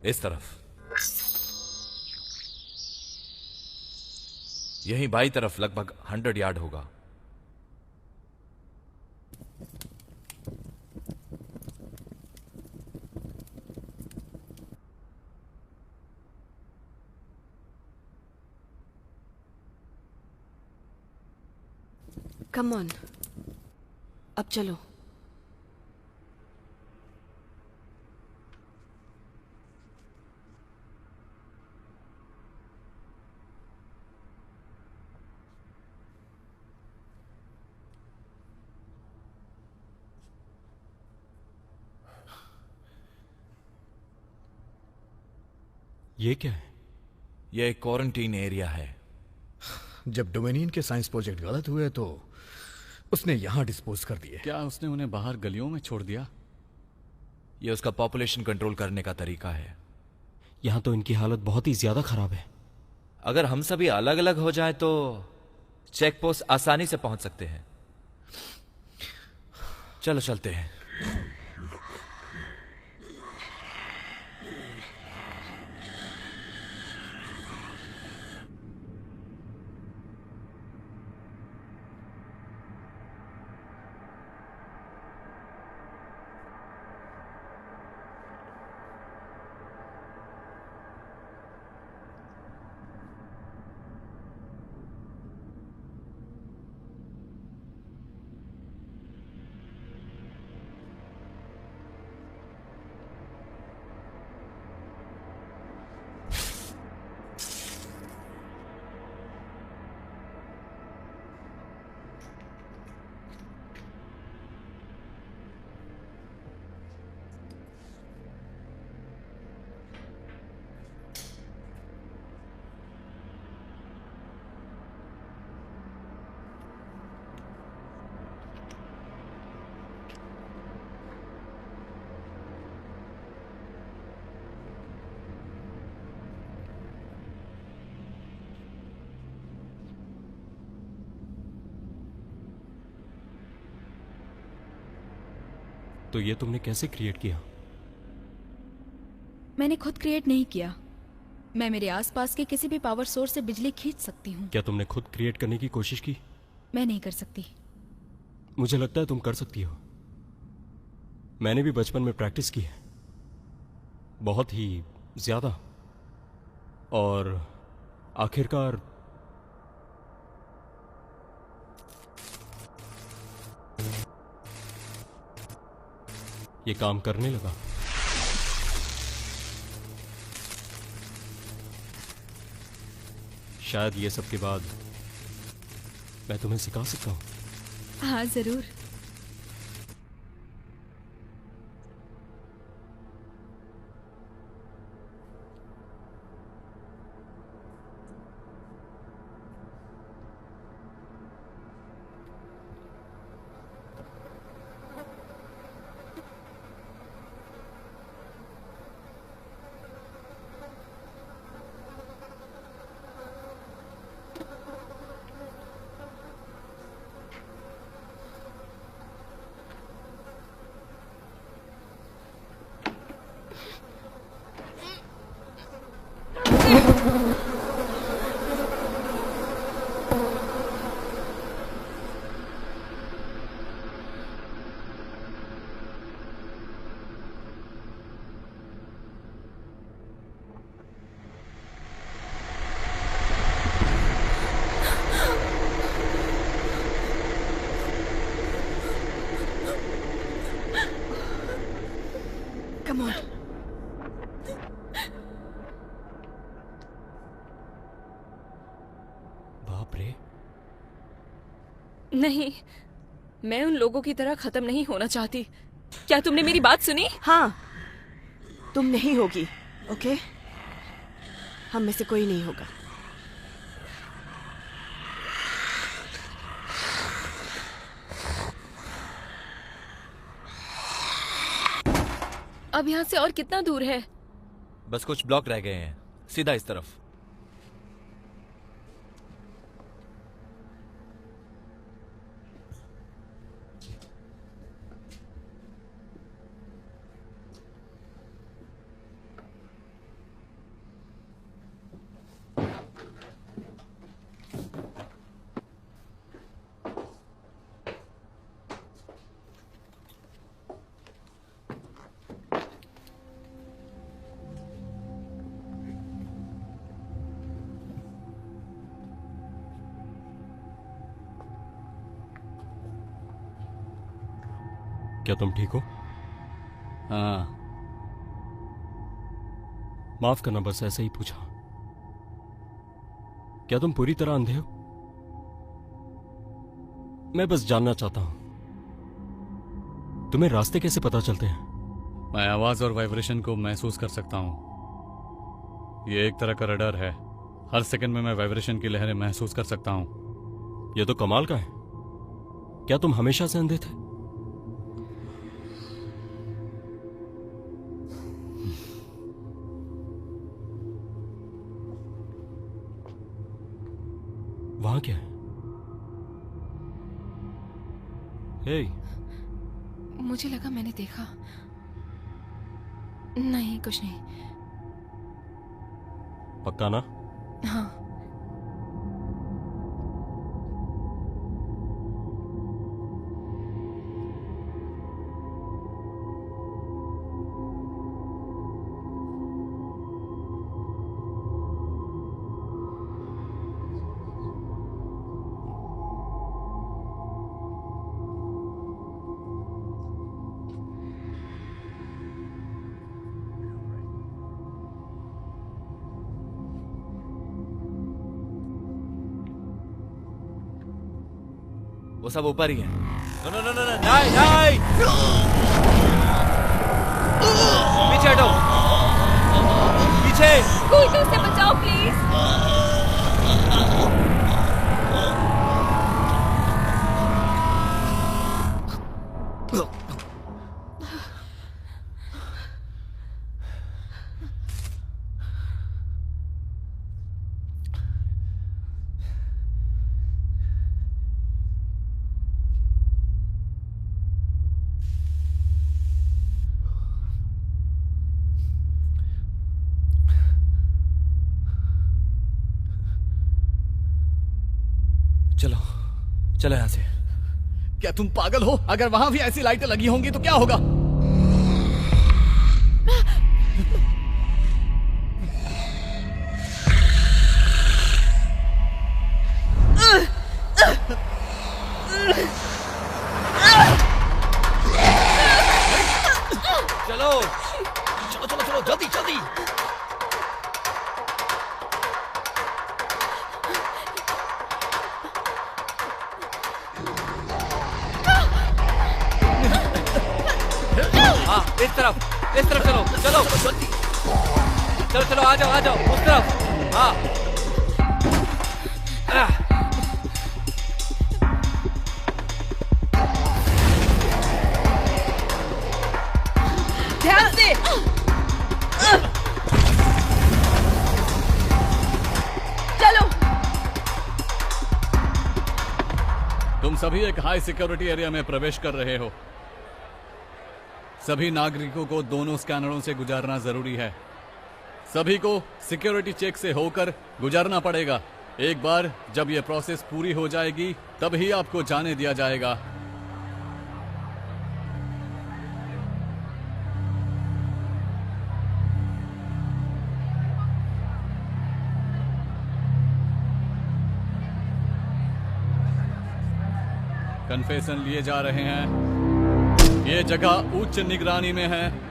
इस तरफ, यहीं बाई तरफ लगभग 100 यार्ड होगा। कम ऑन, अब चलो। ये क्या है? ये एक क्वारंटीन एरिया है। जब डोमिनियन के साइंस प्रोजेक्ट गलत हुए तो उसने यहां डिस्पोज कर दिए। क्या उसने उन्हें बाहर गलियों में छोड़ दिया? ये उसका पॉपुलेशन कंट्रोल करने का तरीका है। यहां तो इनकी हालत बहुत ही ज्यादा खराब है। अगर हम सभी अलग अलग हो जाएं तो चेक पोस्ट आसानी से पहुंच सकते हैं। चलो चलते हैं। तो ये तुमने कैसे क्रिएट किया? मैंने खुद क्रिएट नहीं किया। मैं मेरे आसपास के किसी भी पावर सोर्स से बिजली खींच सकती हूँ। क्या तुमने खुद क्रिएट करने की कोशिश की? मैं नहीं कर सकती। मुझे लगता है तुम कर सकती हो। मैंने भी बचपन में प्रैक्टिस की है, बहुत ही ज्यादा, और आखिरकार ये काम करने लगा। शायद ये सब के बाद मैं तुम्हें सिखा सकता हूं। हाँ जरूर। Come on. बाप रे। नहीं, मैं उन लोगों की तरह खत्म नहीं होना चाहती। क्या तुमने मेरी बात सुनी? हाँ, तुम नहीं होगी, ओके? हम में से कोई नहीं होगा। अब यहाँ से और कितना दूर है? बस कुछ ब्लॉक रह गए हैं, सीधा इस तरफ। क्या तुम ठीक हो? हाँ। माफ करना, बस ऐसे ही पूछा। क्या तुम पूरी तरह अंधे हो? मैं बस जानना चाहता हूं, तुम्हें रास्ते कैसे पता चलते हैं? मैं आवाज और वाइब्रेशन को महसूस कर सकता हूं। ये एक तरह का रडार है। हर सेकंड में मैं वाइब्रेशन की लहरें महसूस कर सकता हूं। यह तो कमाल का है। क्या तुम हमेशा से अंधे थे? वहां क्या है? हे, मुझे लगा मैंने देखा। नहीं, कुछ नहीं। पक्का ना? हाँ। वो सब ऊपर ही है। नो नो नो नो, नहीं नहीं, पीछे हटो, पीछे। कोई तो उसे बचाओ प्लीज। चलो यहां से। क्या तुम पागल हो? अगर वहां भी ऐसी लाइटें लगी होंगी तो क्या होगा? चलो चलो चलो चलो, जल्दी जल्दी। हाँ, इस तरफ चलो चलो जल्दी। चलो चलो, आ जाओ उस तरफ। हाँ ध्यान से। चलो। तुम सभी एक हाई सिक्योरिटी एरिया में प्रवेश कर रहे हो। सभी नागरिकों को दोनों स्कैनरों से गुजारना जरूरी है। सभी को सिक्योरिटी चेक से होकर गुजरना पड़ेगा। एक बार जब यह प्रोसेस पूरी हो जाएगी तब ही आपको जाने दिया जाएगा। कन्फेशन लिए जा रहे हैं। ये जगह उच्च निगरानी में है।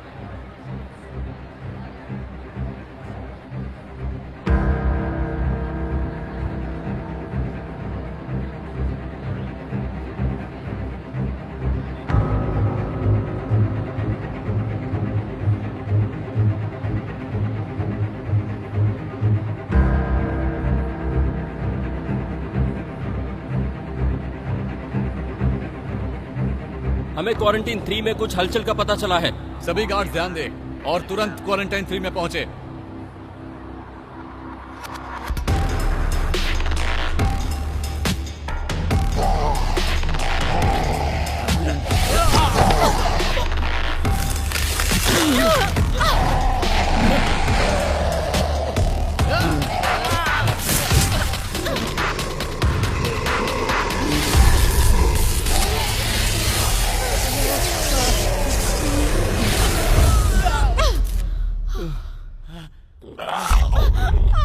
हमें क्वारंटीन 3 में कुछ हलचल का पता चला है। सभी गार्ड ध्यान दें और तुरंत क्वारंटाइन 3 में पहुंचे।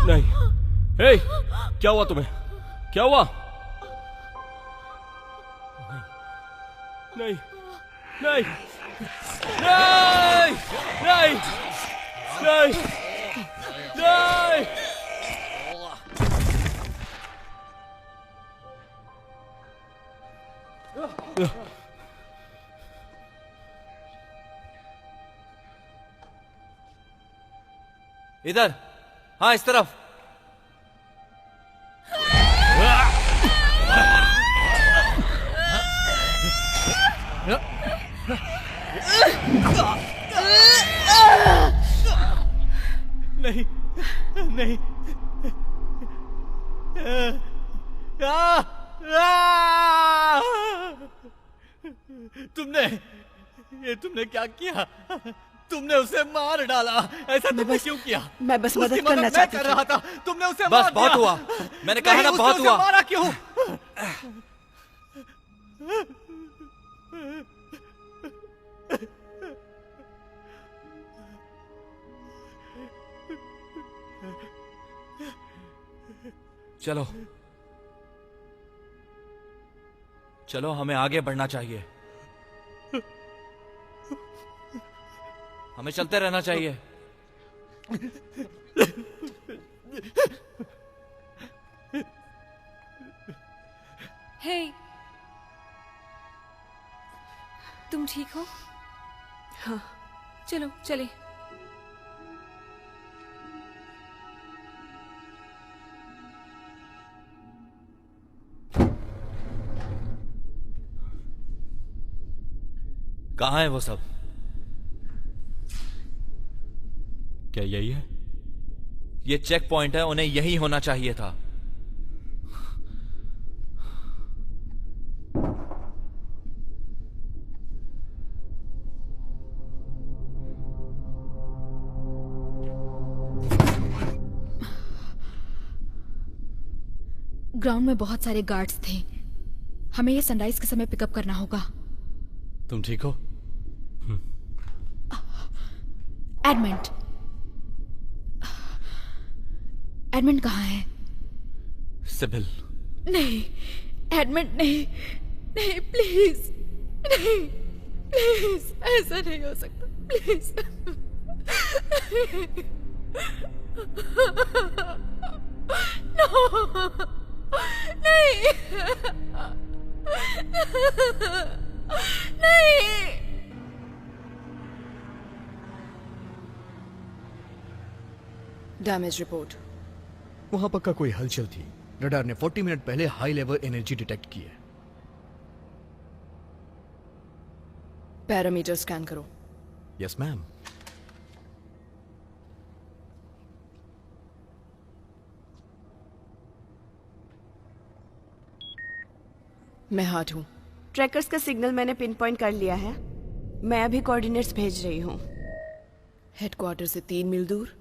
नहीं। हे, क्या हुआ तुम्हें? क्या हुआ? नहीं नहीं नहीं नहीं नहीं नहीं। इधर। हाँ, इस तरफ। नहीं नहीं। तुमने क्या किया? तुमने उसे मार डाला। ऐसा तुमने क्यों किया? मैं बस उसकी मदद करना चाहती कर रहा था। तुमने उसे बस मार बहुत दिया। हुआ। मैंने कहा ना बहुत हुआ। मारा क्यों? चलो चलो, हमें आगे बढ़ना चाहिए। हमें चलते रहना चाहिए। हे, तुम ठीक हो? हाँ। चलो चले। कहाँ है वो सब? क्या यही है? ये चेक पॉइंट है, उन्हें यही होना चाहिए था। ग्राउंड में बहुत सारे गार्ड्स थे। हमें ये सनराइज के समय पिकअप करना होगा। तुम ठीक हो? एडमंड, एडमंड कहाँ है? सिबिल। नहीं एडमंड, नहीं नहीं, प्लीज नहीं, प्लीज ऐसा नहीं हो सकता, प्लीज। नो, नहीं नहीं। Damage report. वहां पक्का कोई हलचल थी। रडार ने 40 मिनट पहले हाई लेवल एनर्जी डिटेक्ट की है। पैरामीटर स्कैन करो। Yes ma'am. मैं हार्ट हूं। ट्रैकर्स का सिग्नल मैंने पिन पॉइंट कर लिया है। मैं अभी कोऑर्डिनेट्स भेज रही हूँ। हेडक्वार्टर से 3 मील दूर।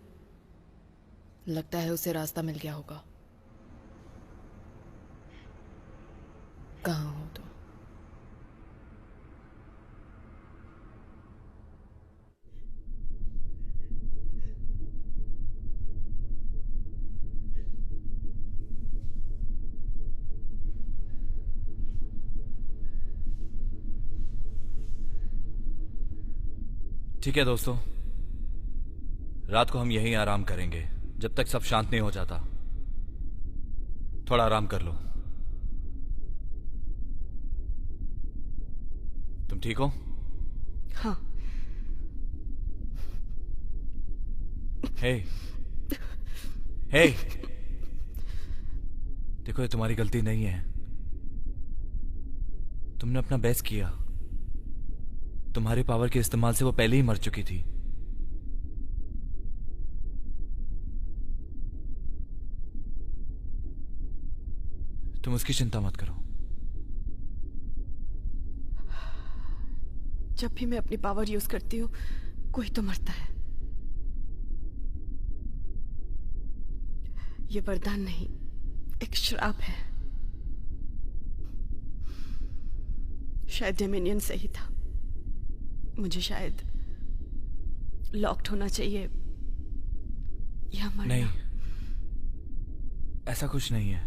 लगता है उसे रास्ता मिल गया होगा। कहाँ हो तुम? ठीक है दोस्तों, रात को हम यहीं आराम करेंगे जब तक सब शांत नहीं हो जाता। थोड़ा आराम कर लो। तुम ठीक हो? हाँ। हे हे, देखो ये तुम्हारी गलती नहीं है। तुमने अपना बेस्ट किया। तुम्हारी पावर के इस्तेमाल से वो पहले ही मर चुकी थी। तुम उसकी चिंता मत करो। जब भी मैं अपनी पावर यूज करती हूँ कोई तो मरता है। ये वरदान नहीं, एक श्राप है। शायद डोमिनियन सही था। मुझे शायद लॉक्ड होना चाहिए या मरना। नहीं, ऐसा कुछ नहीं है।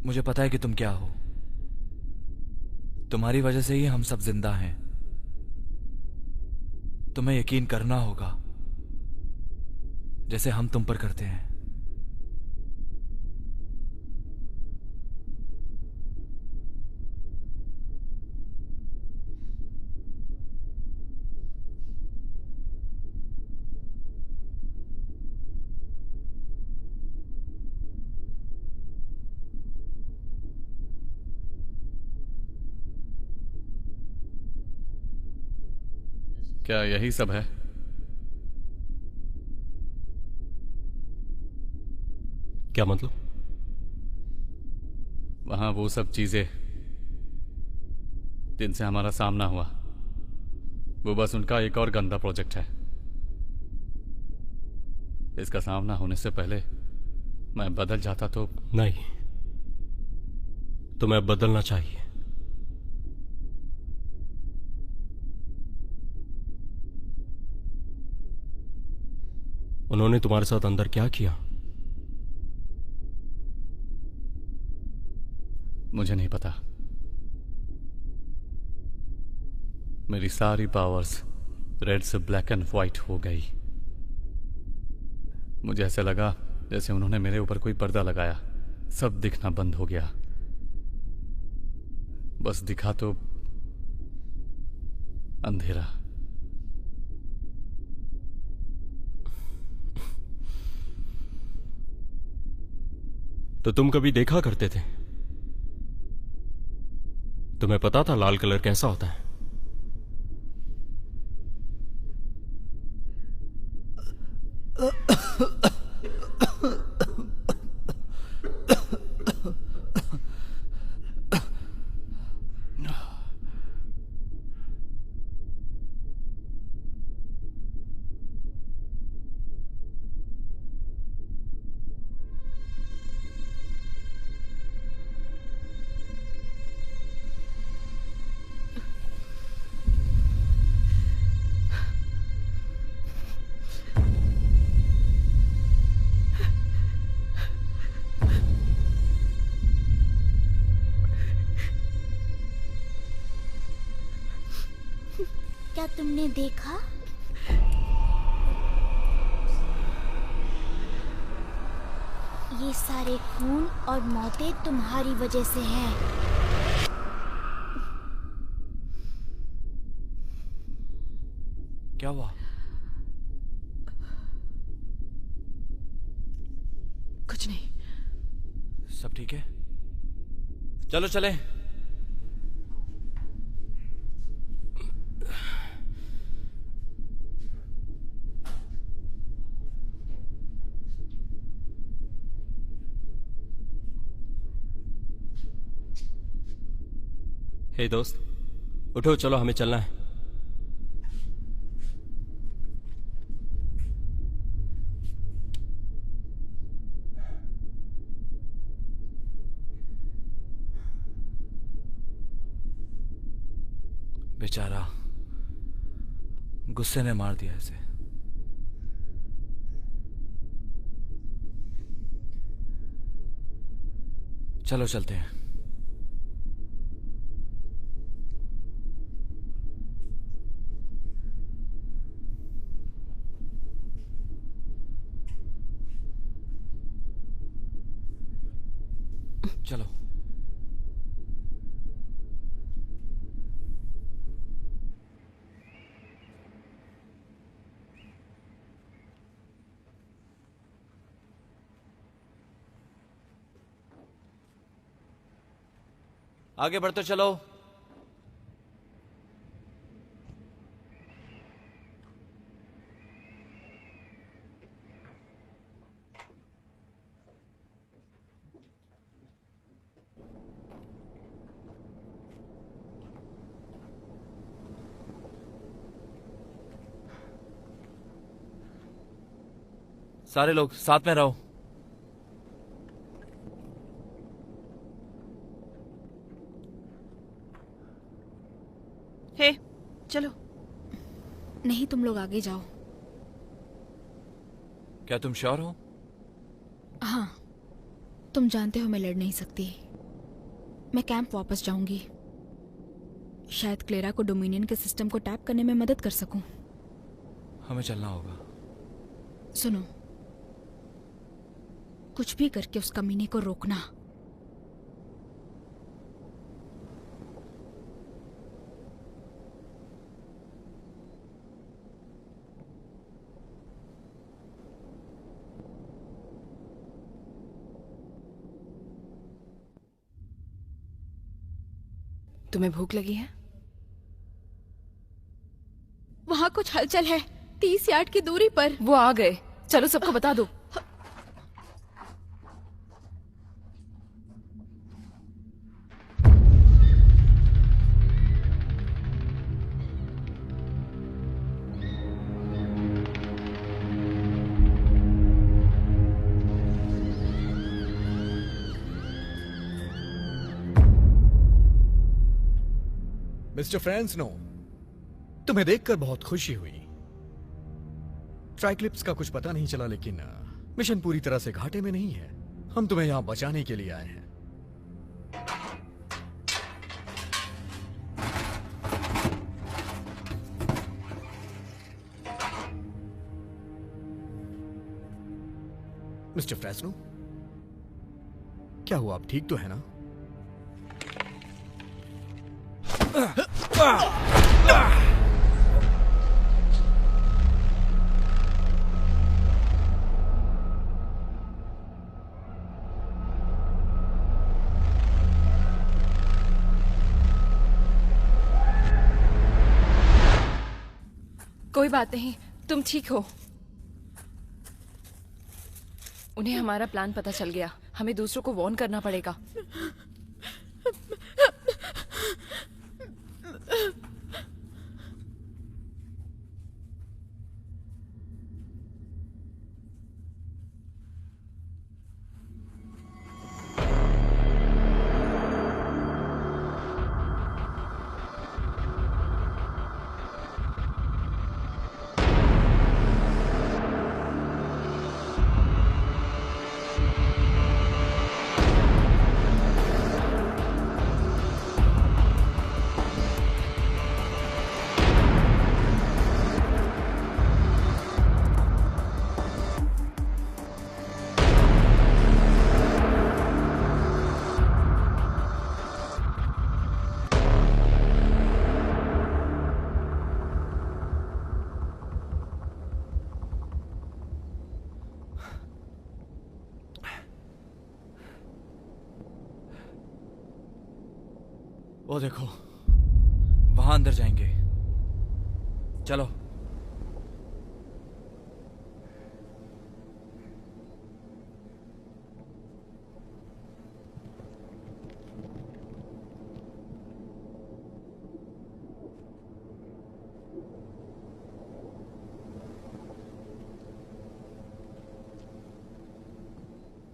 मुझे पता है कि तुम क्या हो। तुम्हारी वजह से ही हम सब जिंदा हैं। तुम्हें यकीन करना होगा जैसे हम तुम पर करते हैं। क्या यही सब है? क्या मतलब? वहां वो सब चीजें जिनसे हमारा सामना हुआ, वो बस उनका एक और गंदा प्रोजेक्ट है। इसका सामना होने से पहले मैं बदल जाता तो। नहीं, तुम्हें बदलना चाहिए। उन्होंने तुम्हारे साथ अंदर क्या किया? मुझे नहीं पता। मेरी सारी पावर्स रेड से ब्लैक एंड व्हाइट हो गई। मुझे ऐसे लगा जैसे उन्होंने मेरे ऊपर कोई पर्दा लगाया। सब दिखना बंद हो गया। बस दिखा तो अंधेरा। तो तुम कभी देखा करते थे? तुम्हें पता था लाल कलर कैसा होता है? क्या तुमने देखा? ये सारे खून और मौतें तुम्हारी वजह से हैं। क्या हुआ? कुछ नहीं। सब ठीक है? चलो चलें। हे दोस्त, उठो, चलो हमें चलना है। बेचारा, गुस्से ने मार दिया इसे। चलो चलते हैं। चलो। आगे बढ़ते चलो। सारे लोग साथ में रहो। हे, चलो। नहीं, तुम लोग आगे जाओ। क्या तुम श्योर हो? हाँ, तुम जानते हो मैं लड़ नहीं सकती। मैं कैंप वापस जाऊंगी। शायद क्लेरा को डोमिनियन के सिस्टम को टैप करने में मदद कर सकूं। हमें चलना होगा। सुनो, कुछ भी करके उस कमीने को रोकना। तुम्हें भूख लगी है? वहां कुछ हलचल है 30 यार्ड की दूरी पर। वो आ गए, चलो सबको बता दो। मिस्टर फ्रांसनो, तुम्हें देखकर बहुत खुशी हुई। ट्राइक्लिप्स का कुछ पता नहीं चला, लेकिन मिशन पूरी तरह से घाटे में नहीं है। हम तुम्हें यहां बचाने के लिए आए हैं। मिस्टर फ्रांसनो, क्या हुआ? आप ठीक तो है ना? कोई बात नहीं, तुम ठीक हो। उन्हें हमारा प्लान पता चल गया। हमें दूसरों को वार्न करना पड़ेगा। वो देखो, वहां अंदर जाएंगे। चलो।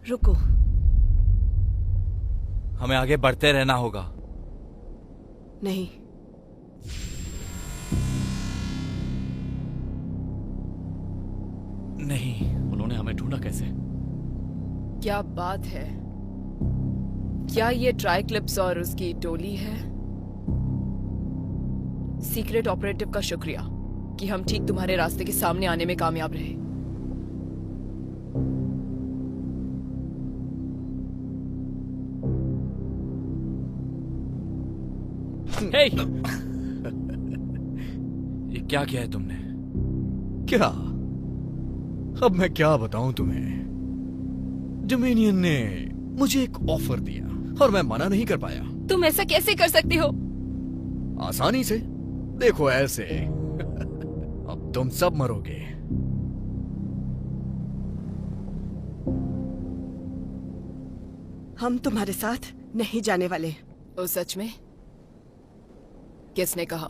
रुको। हमें आगे बढ़ते रहना होगा। नहीं, नहीं। उन्होंने हमें ढूंढा कैसे? क्या बात है? क्या ये ट्राइक्लिप्स और उसकी टोली है? सीक्रेट ऑपरेटिव का शुक्रिया कि हम ठीक तुम्हारे रास्ते के सामने आने में कामयाब रहे। हे! ये क्या किया है तुमने? क्या? अब मैं क्या बताऊं तुम्हें? डोमिनियन ने मुझे एक ऑफर दिया और मैं मना नहीं कर पाया। तुम ऐसा कैसे कर सकते हो? आसानी से। देखो ऐसे। अब तुम सब मरोगे। हम तुम्हारे साथ नहीं जाने वाले। ओ सच में? किसने कहा?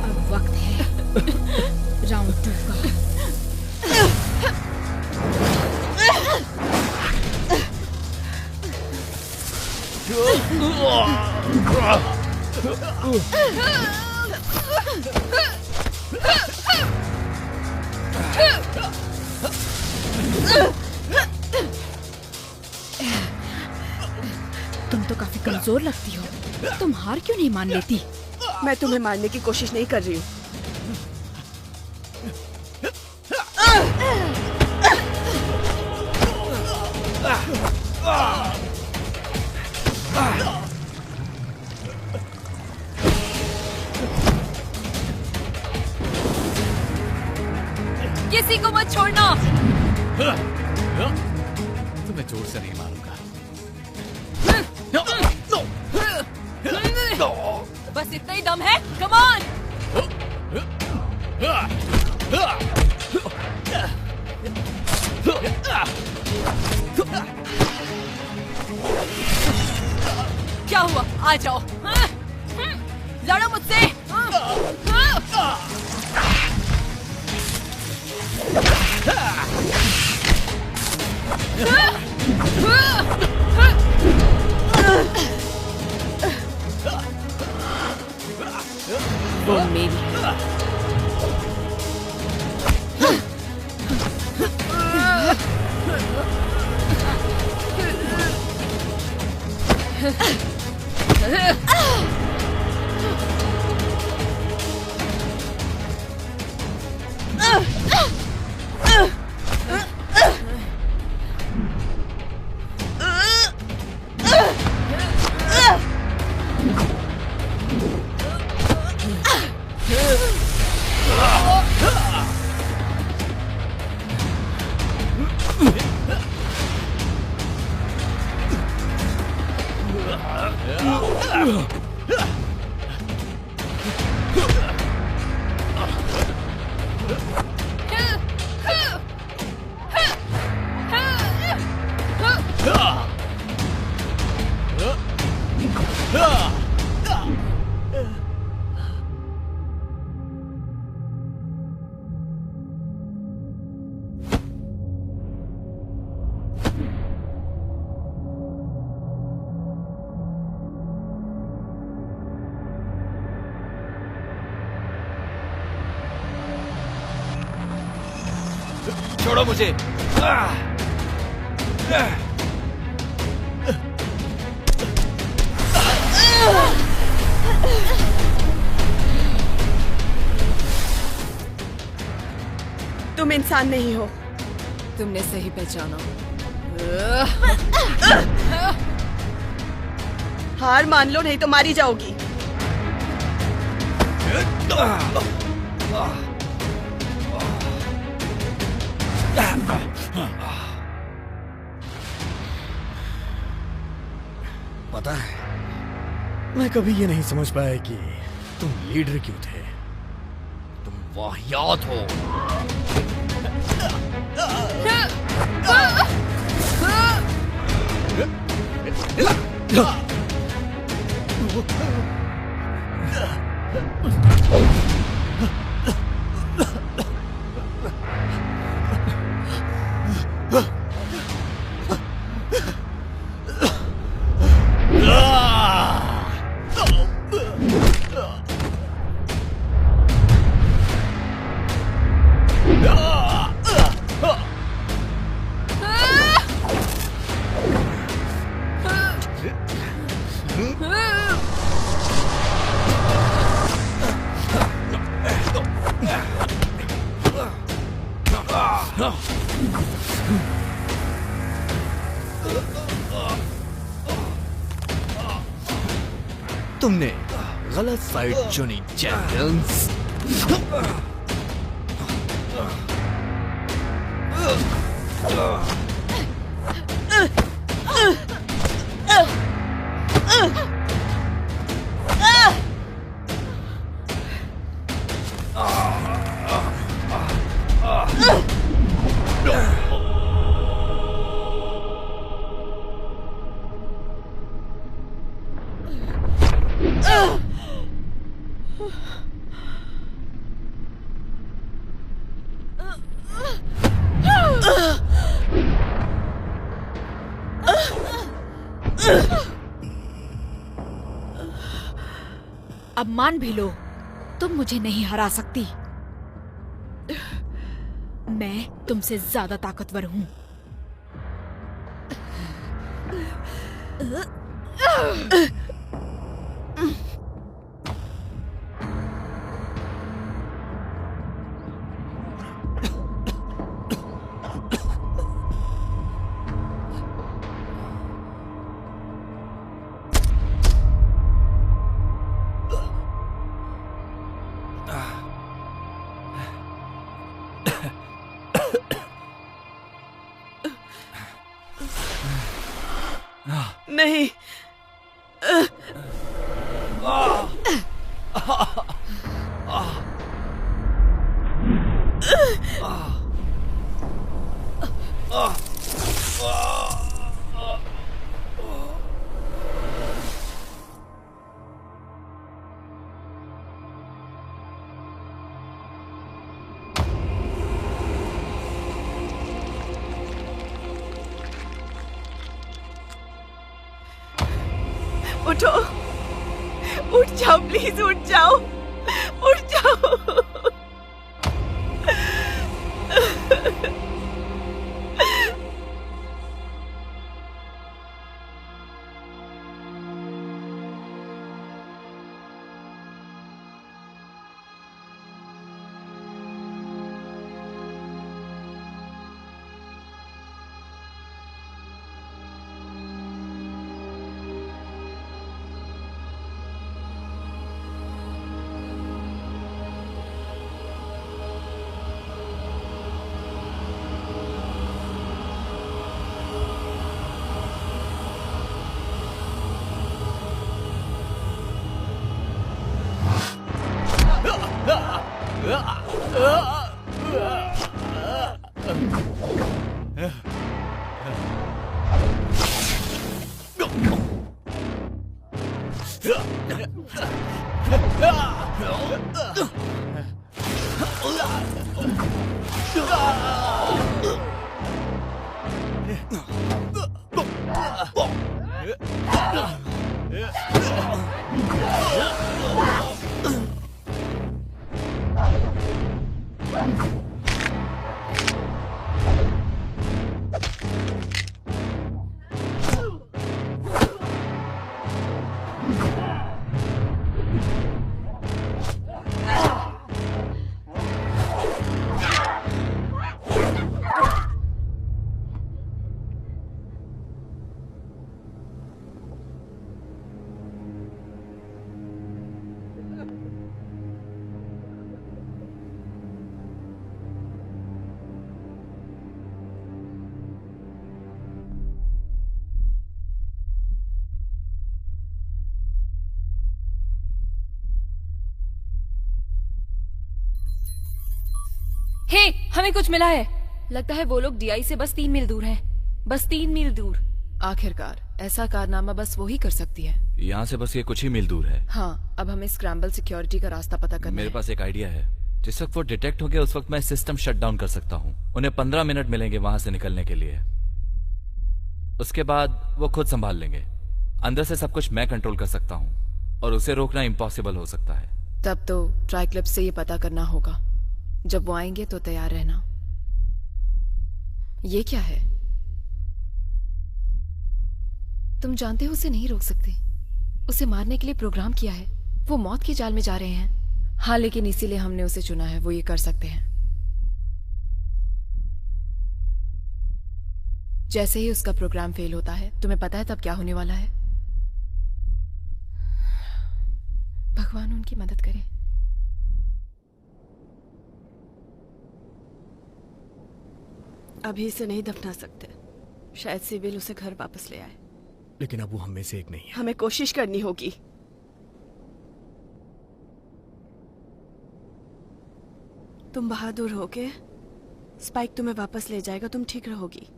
अब वक्त है राउंड 2 का। तुम तो काफी कमजोर लगती हो। तुम हार क्यों नहीं मान लेती? मैं तुम्हें मारने की कोशिश नहीं कर रही हूँ। किसी को मत छोड़ना। तुम्हें जोर से नहीं मारूंगा। बस इतना ही दम है। Come on. क्या हुआ? आ जाओ। लड़ो मुझसे। वो मेरी है। छोड़ो मुझे। तुम इंसान नहीं हो। तुमने सही पहचाना। हार मान लो, नहीं तो मारी जाओगी। पता है, मैं कभी ये नहीं समझ पाया कि तुम लीडर क्यों थे। तुम वाहियात हो। तुमने गलत साइड चुनी चैंपियंस। अब मान भी लो, तुम मुझे नहीं हरा सकती। मैं तुमसे ज्यादा ताकतवर हूं। नहीं। उठो, उठ जाओ प्लीज, उठ जाओ, उठ जाओ। हे, हमें कुछ मिला है। लगता है वो लोग डीआई से बस 3 मील दूर हैं। बस 3 मील दूर। आखिरकार ऐसा कारनामा बस वो ही कर सकती है। यहाँ से बस ये कुछ ही मील दूर है। हाँ, अब हमें स्क्रैम्बल सिक्योरिटी का रास्ता पता करना मेरे है। पास एक आइडिया है। जिस वक्त वो डिटेक्ट हो गया उस वक्त मैं सिस्टम शट डाउन कर सकता हूँ। उन्हें 15 मिनट मिलेंगे वहां से निकलने के लिए। उसके बाद वो खुद संभाल लेंगे। अंदर से सब कुछ मैं कंट्रोल कर सकता हूँ और उसे रोकना इम्पॉसिबल हो सकता है। तब तो ट्राइक्लिप्स से ये पता करना होगा। जब वो आएंगे तो तैयार रहना। ये क्या है? तुम जानते हो उसे नहीं रोक सकते। उसे मारने के लिए प्रोग्राम किया है। वो मौत की जाल में जा रहे हैं। हाँ, लेकिन इसीलिए हमने उसे चुना है। वो ये कर सकते हैं। जैसे ही उसका प्रोग्राम फेल होता है, तुम्हें पता है तब क्या होने वाला है? भगवान उनकी मदद करे। अभी इसे नहीं दफना सकते। शायद सिविल उसे घर वापस ले आए। लेकिन अब वो हम में से एक नहीं है। हमें कोशिश करनी होगी। तुम बहादुर होगे। स्पाइक तुम्हें वापस ले जाएगा। तुम ठीक रहोगी।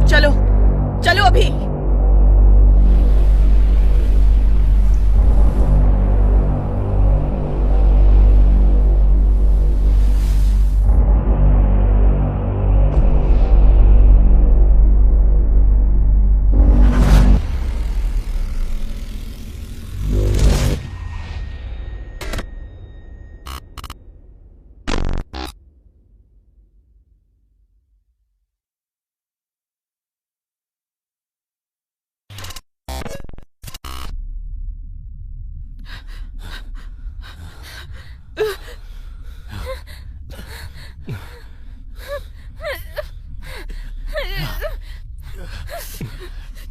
चलो चलो अभी।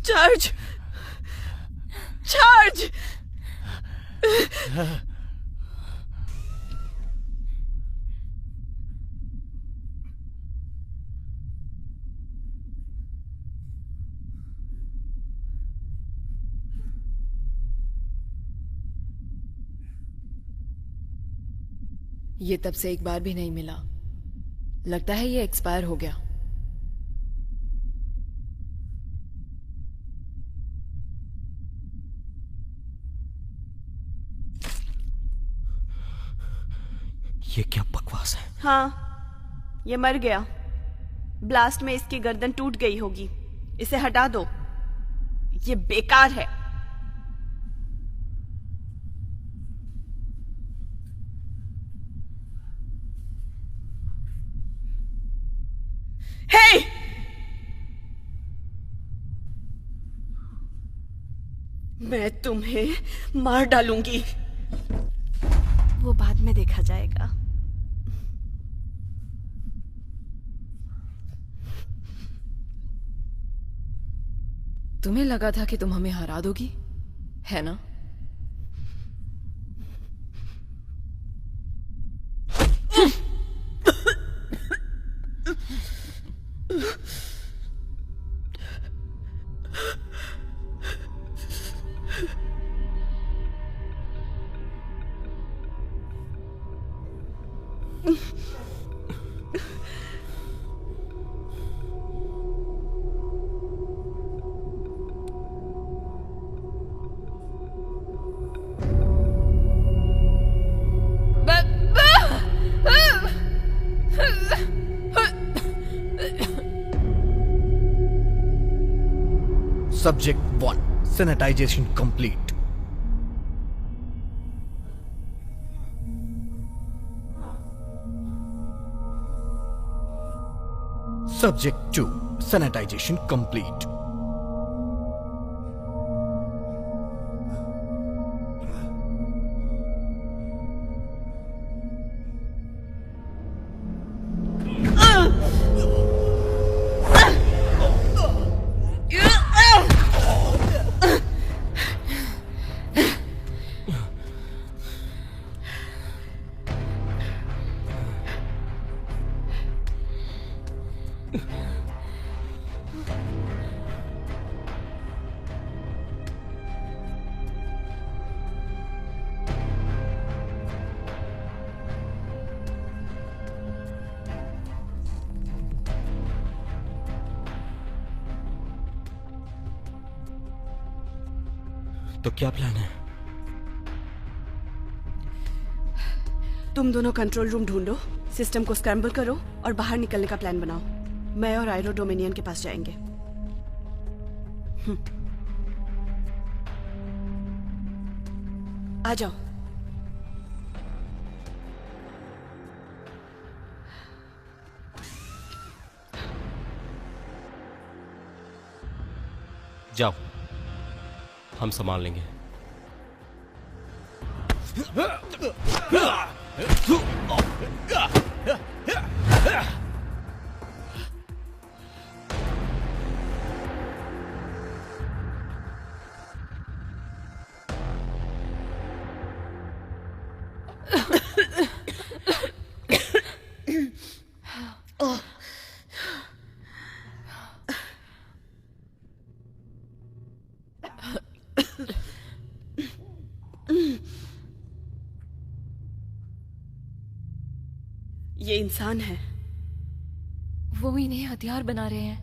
Charge charge. ये तब से एक बार भी नहीं मिला। लगता है ये एक्सपायर हो गया। ये क्या बकवास है? हाँ, ये मर गया। ब्लास्ट में इसकी गर्दन टूट गई होगी। इसे हटा दो। ये बेकार है। हे! मैं तुम्हें मार डालूंगी। वो बाद में देखा जाएगा। तुम्हें लगा था कि तुम हमें हरा दोगी, है ना? Subject 1. Sanitization complete. Subject 2. Sanitization complete. तो क्या प्लान है? तुम दोनों कंट्रोल रूम ढूंढो, सिस्टम को स्क्रैम्बल करो और बाहर निकलने का प्लान बनाओ। मैं और आयरो डोमिनियन के पास जाएंगे। आ जाओ। जाओ, हम संभाल लेंगे। ये इंसान है। वो इन्हें हथियार बना रहे हैं।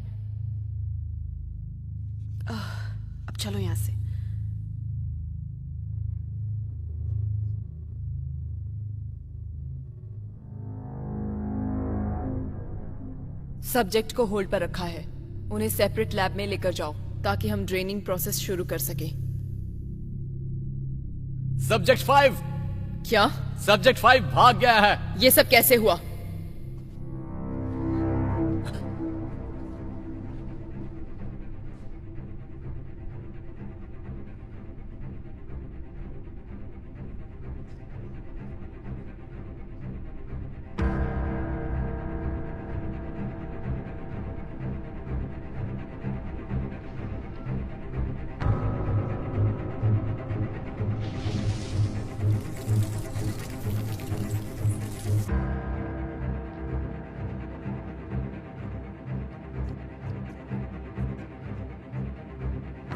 अब चलो यहां से। सब्जेक्ट को होल्ड पर रखा है। उन्हें सेपरेट लैब में लेकर जाओ ताकि हम ड्रेनिंग प्रोसेस शुरू कर सकें। सब्जेक्ट 5। क्या? सब्जेक्ट 5 भाग गया है। ये सब कैसे हुआ?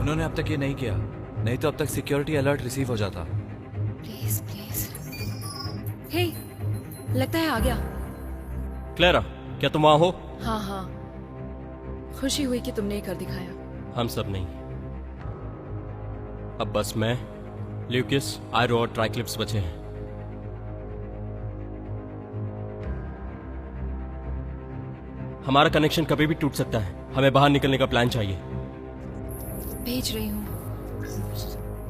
उन्होंने अब तक ये नहीं किया, नहीं तो अब तक सिक्योरिटी अलर्ट रिसीव हो जाता। Please please. हे, लगता है आ गया। क्लेरा, क्या तुम वहां हो? हाँ हाँ, खुशी हुई कि तुमने ये कर दिखाया। हम सब नहीं, अब बस मैं, ल्यूकिस, आयरो और ट्राइक्लिप्स बचे हैं। हमारा कनेक्शन कभी भी टूट सकता है। हमें बाहर निकलने का प्लान चाहिए। भेज रही हूँ।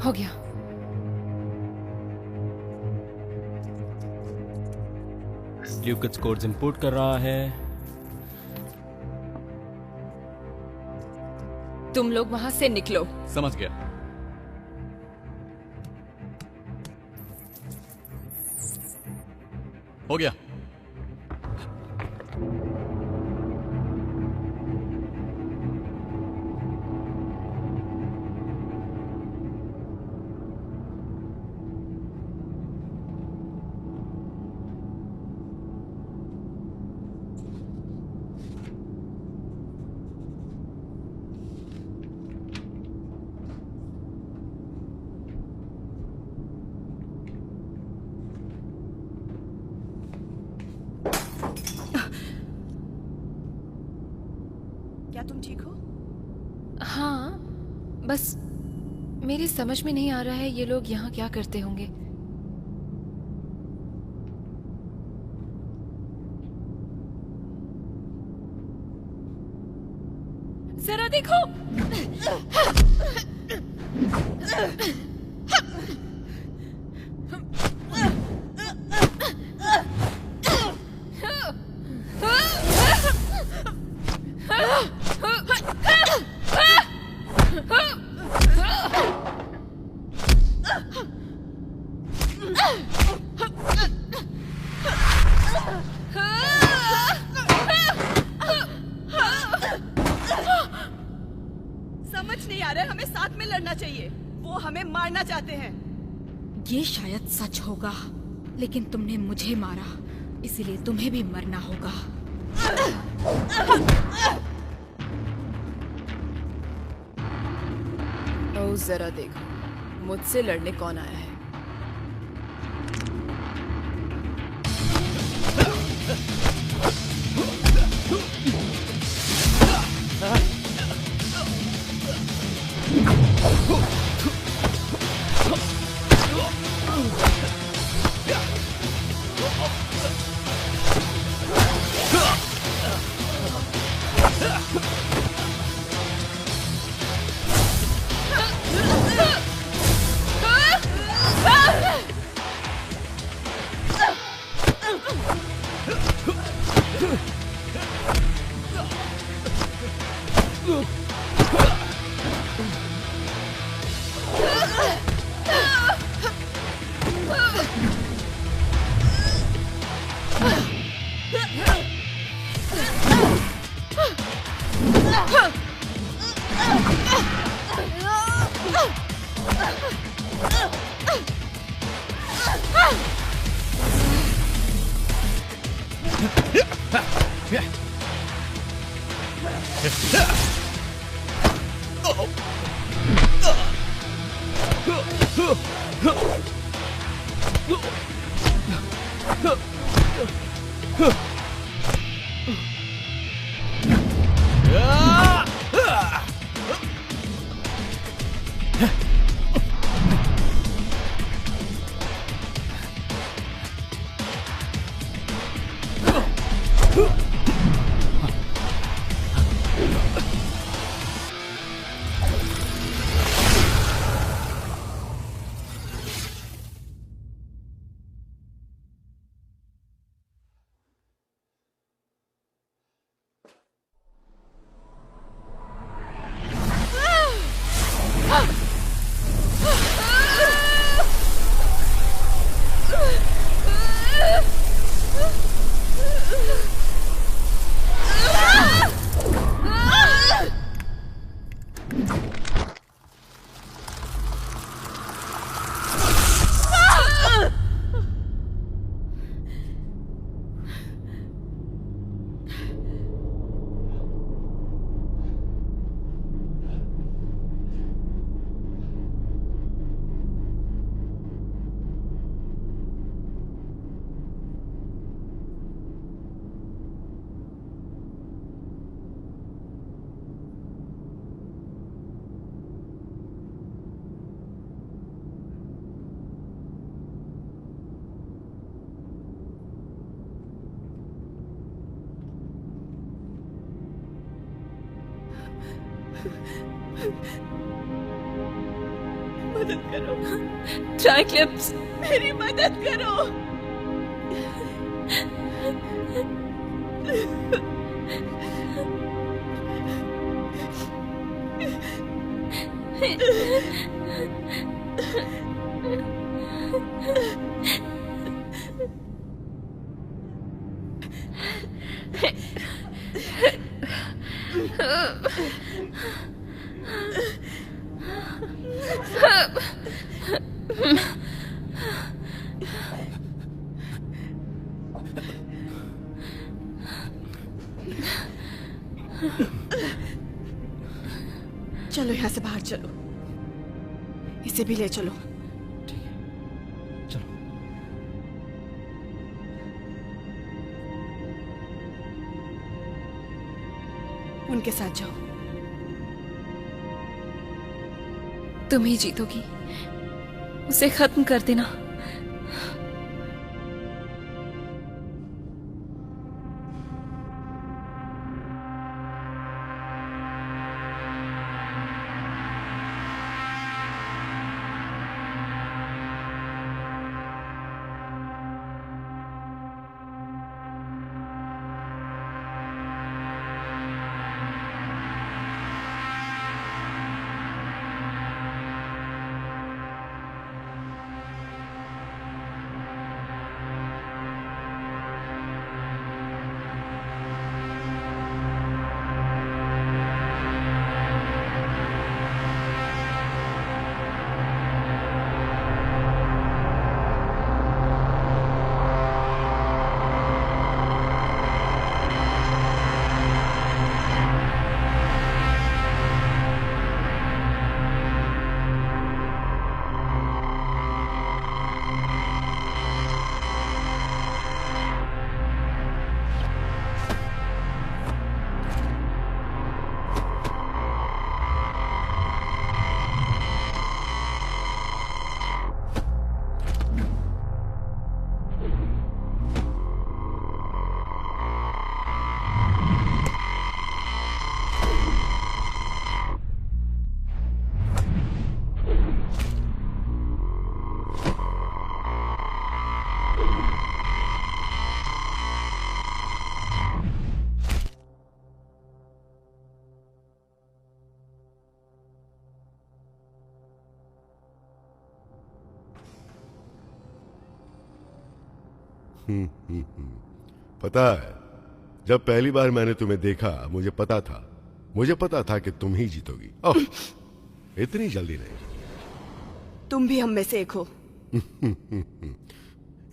हो गया। ल्यूकिस कोड्स इंपोर्ट कर रहा है। तुम लोग वहां से निकलो। समझ गया। हो गया। क्या तुम ठीक हो? हाँ, बस मेरे समझ में नहीं आ रहा है ये लोग यहाँ क्या करते होंगे। जरा देखो। समझ नहीं आ रहा है, हमें साथ में लड़ना चाहिए। वो हमें मारना चाहते हैं। ये शायद सच होगा, लेकिन तुमने मुझे मारा, इसीलिए तुम्हें भी मरना होगा। जरा देखो मुझसे लड़ने कौन आया है। मदद करो ट्राइक्लिप्स, मेरी मदद करो। चलो यहाँ से बाहर चलो, इसे भी ले चलो। चलो। उनके साथ जाओ। तुम ही जीतोगी, उसे खत्म कर देना। पता है, जब पहली बार मैंने तुम्हें देखा मुझे पता था कि तुम ही जीतोगी। ओह, इतनी जल्दी नहीं। तुम भी हम में से एक हो।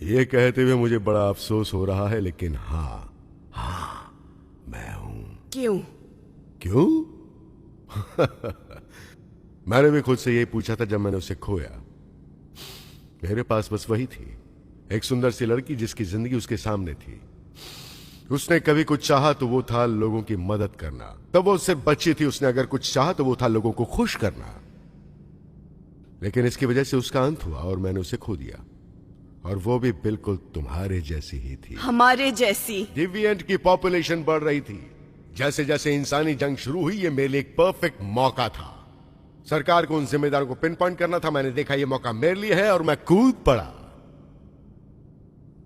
ये कहते हुए मुझे बड़ा अफसोस हो रहा है, लेकिन हाँ मैं हूं। क्यों? मैंने भी खुद से यही पूछा था जब मैंने उसे खोया। मेरे पास बस वही थी, एक सुंदर सी लड़की जिसकी जिंदगी उसके सामने थी। उसने कभी कुछ चाहा तो वो था लोगों की मदद करना। तब वो सिर्फ बच्ची थी, उसने अगर कुछ चाहा तो वो था लोगों को खुश करना। लेकिन इसकी वजह से उसका अंत हुआ और मैंने उसे खो दिया, और वो भी बिल्कुल तुम्हारे जैसी ही थी। हमारे जैसी? डिविएंट की पॉपुलेशन बढ़ रही थी। जैसे जैसे इंसानी जंग शुरू हुई, ये मेरे लिए एक परफेक्ट मौका था। सरकार को उन जिम्मेदारों को पिन पॉइंट करना था। मैंने देखा ये मौका मेरे लिए है और मैं कूद पड़ा।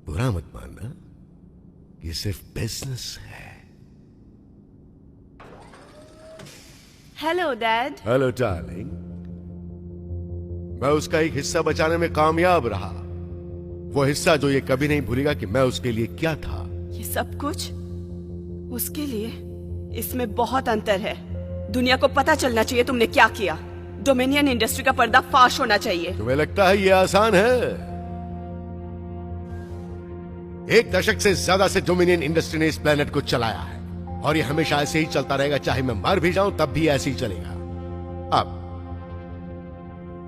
बुरा मत मानना, ये सिर्फ बिजनेस है। Hello dad. Hello darling. मैं उसका एक हिस्सा बचाने में कामयाब रहा, वो हिस्सा जो ये कभी नहीं भूलेगा कि मैं उसके लिए क्या था। ये सब कुछ उसके लिए? इसमें बहुत अंतर है। दुनिया को पता चलना चाहिए तुमने क्या किया। डोमिनियन इंडस्ट्री का पर्दा फाश होना चाहिए। तुम्हें लगता है ये आसान है? 1 दशक से ज्यादा से डोमिनियन इंडस्ट्री ने इस प्लेनेट को चलाया है, और ये हमेशा ऐसे ही चलता रहेगा। चाहे मैं मर भी जाऊं तब भी ऐसे ही चलेगा। अब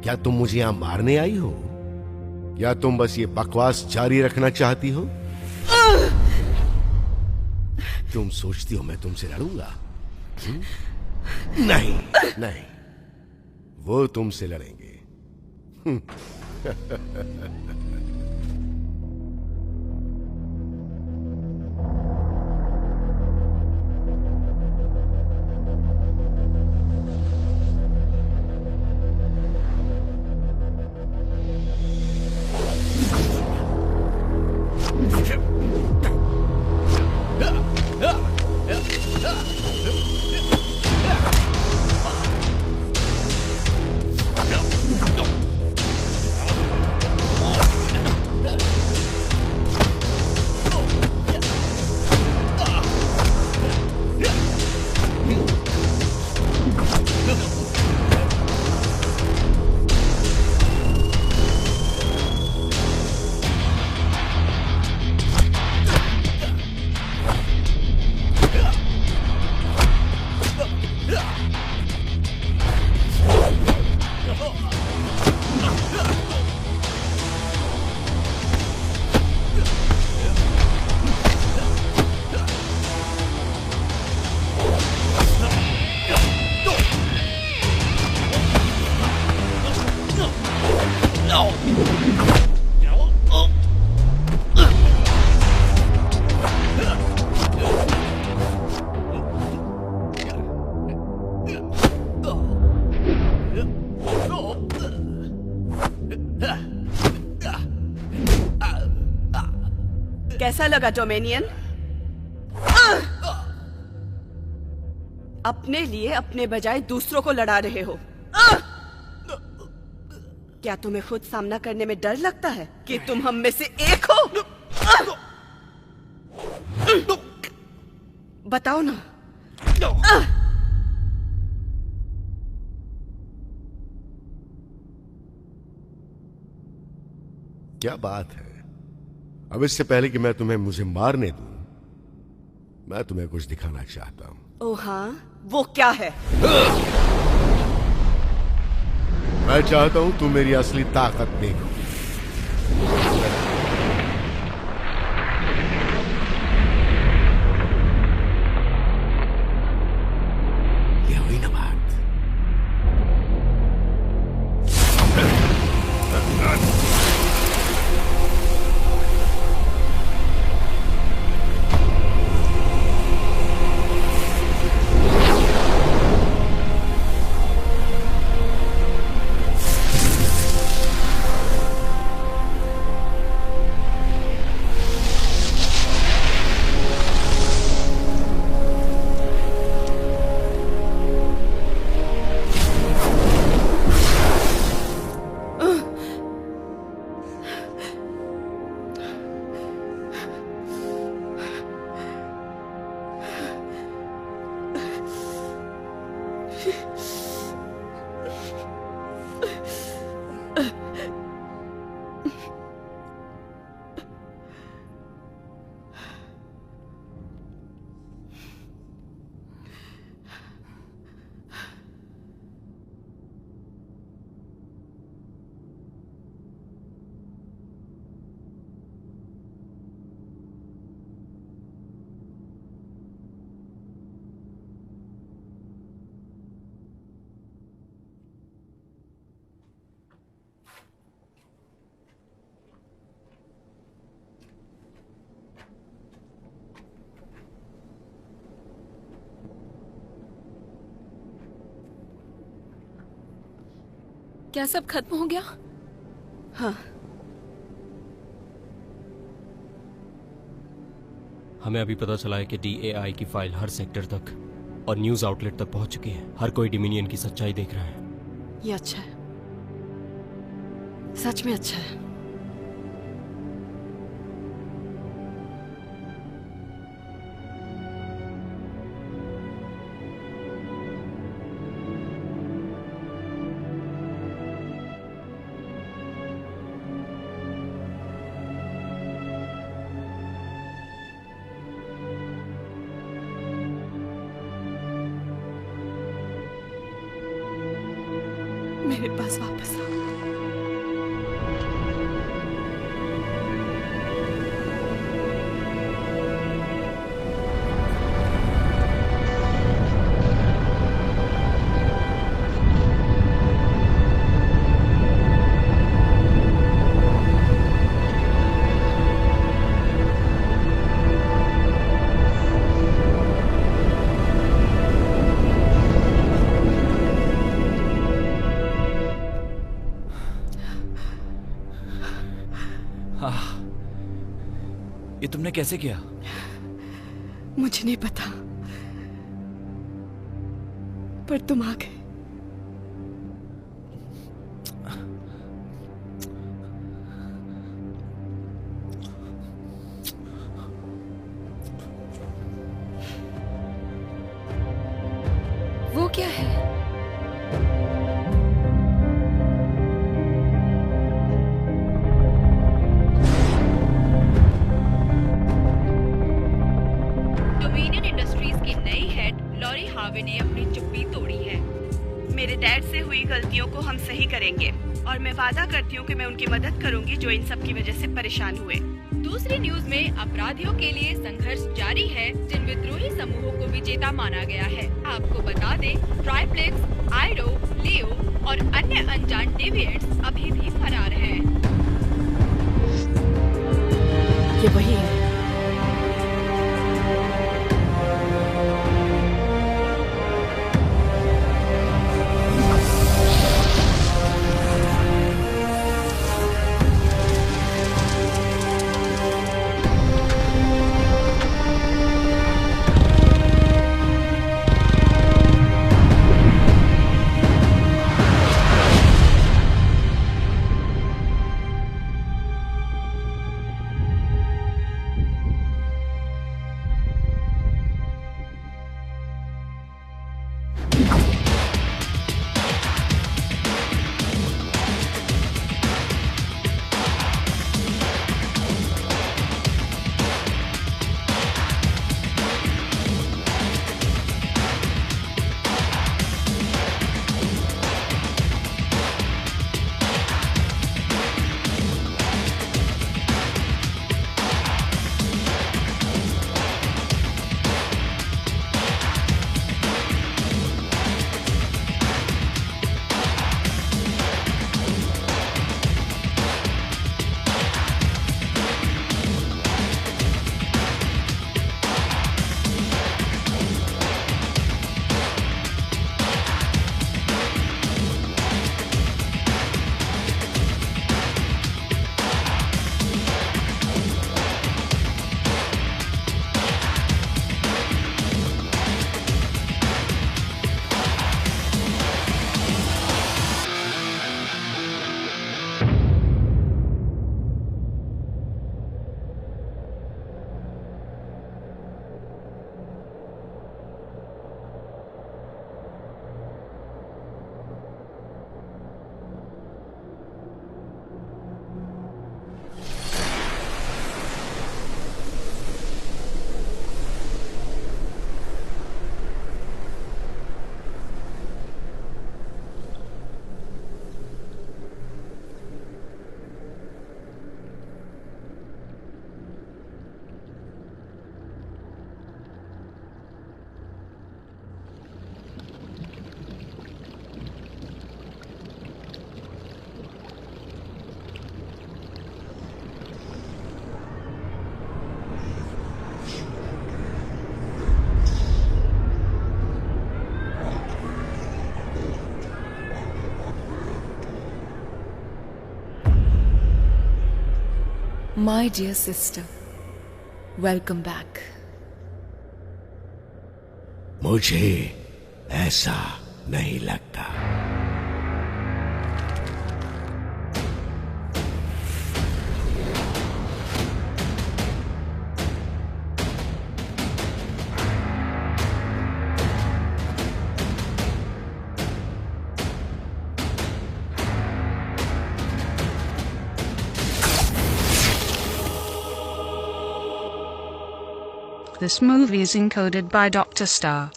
क्या तुम मुझे यहां मारने आई हो, या तुम बस ये बकवास जारी रखना चाहती हो? तुम सोचती हो मैं तुमसे लड़ूंगा? नहीं, वो तुमसे लड़ेंगे। कैसा लगा डोमिनियन? अपने लिए अपने बजाय दूसरों को लड़ा रहे हो। क्या तुम्हें खुद सामना करने में डर लगता है कि तुम हम में से एक हो? बताओ ना। क्या बात है? अब इससे पहले कि मैं तुम्हें मुझे मारने दूं, मैं तुम्हें कुछ दिखाना चाहता हूं। ओ हाँ, वो क्या है? मैं चाहता हूं तुम मेरी असली ताकत देखो। ये हुई ना बात। क्या सब खत्म हो गया? हाँ, हमें अभी पता चला है कि DAI की फाइल हर सेक्टर तक और न्यूज आउटलेट तक पहुंच चुकी है। हर कोई डोमिनियन की सच्चाई देख रहा है। ये अच्छा है, सच में अच्छा है। मेरे पास वापस आओ। ये तुमने कैसे किया? मुझे नहीं पता, पर तुम आ गए। वो क्या है? डोमिनियन इंडस्ट्रीज की नई हेड लॉरी हार्वे ने अपनी चुप्पी तोड़ी है। मेरे डैड से हुई गलतियों को हम सही करेंगे और मैं वादा करती हूँ कि मैं उनकी मदद करूंगी जो इन सब की वजह से परेशान हुए। दूसरी न्यूज में अपराधियों के लिए संघर्ष जारी है जिन विद्रोही समूहों को विजेता माना गया है। आपको बता दें, ट्राइप्लेक्स, आइडो, लियो और अन्य अनजान डेविएंट्स अभी भी फरार हैं। ये वही है। My dear sister, welcome back. मुझे ऐसा नहीं लगता. This movie is encoded by Dr. Star.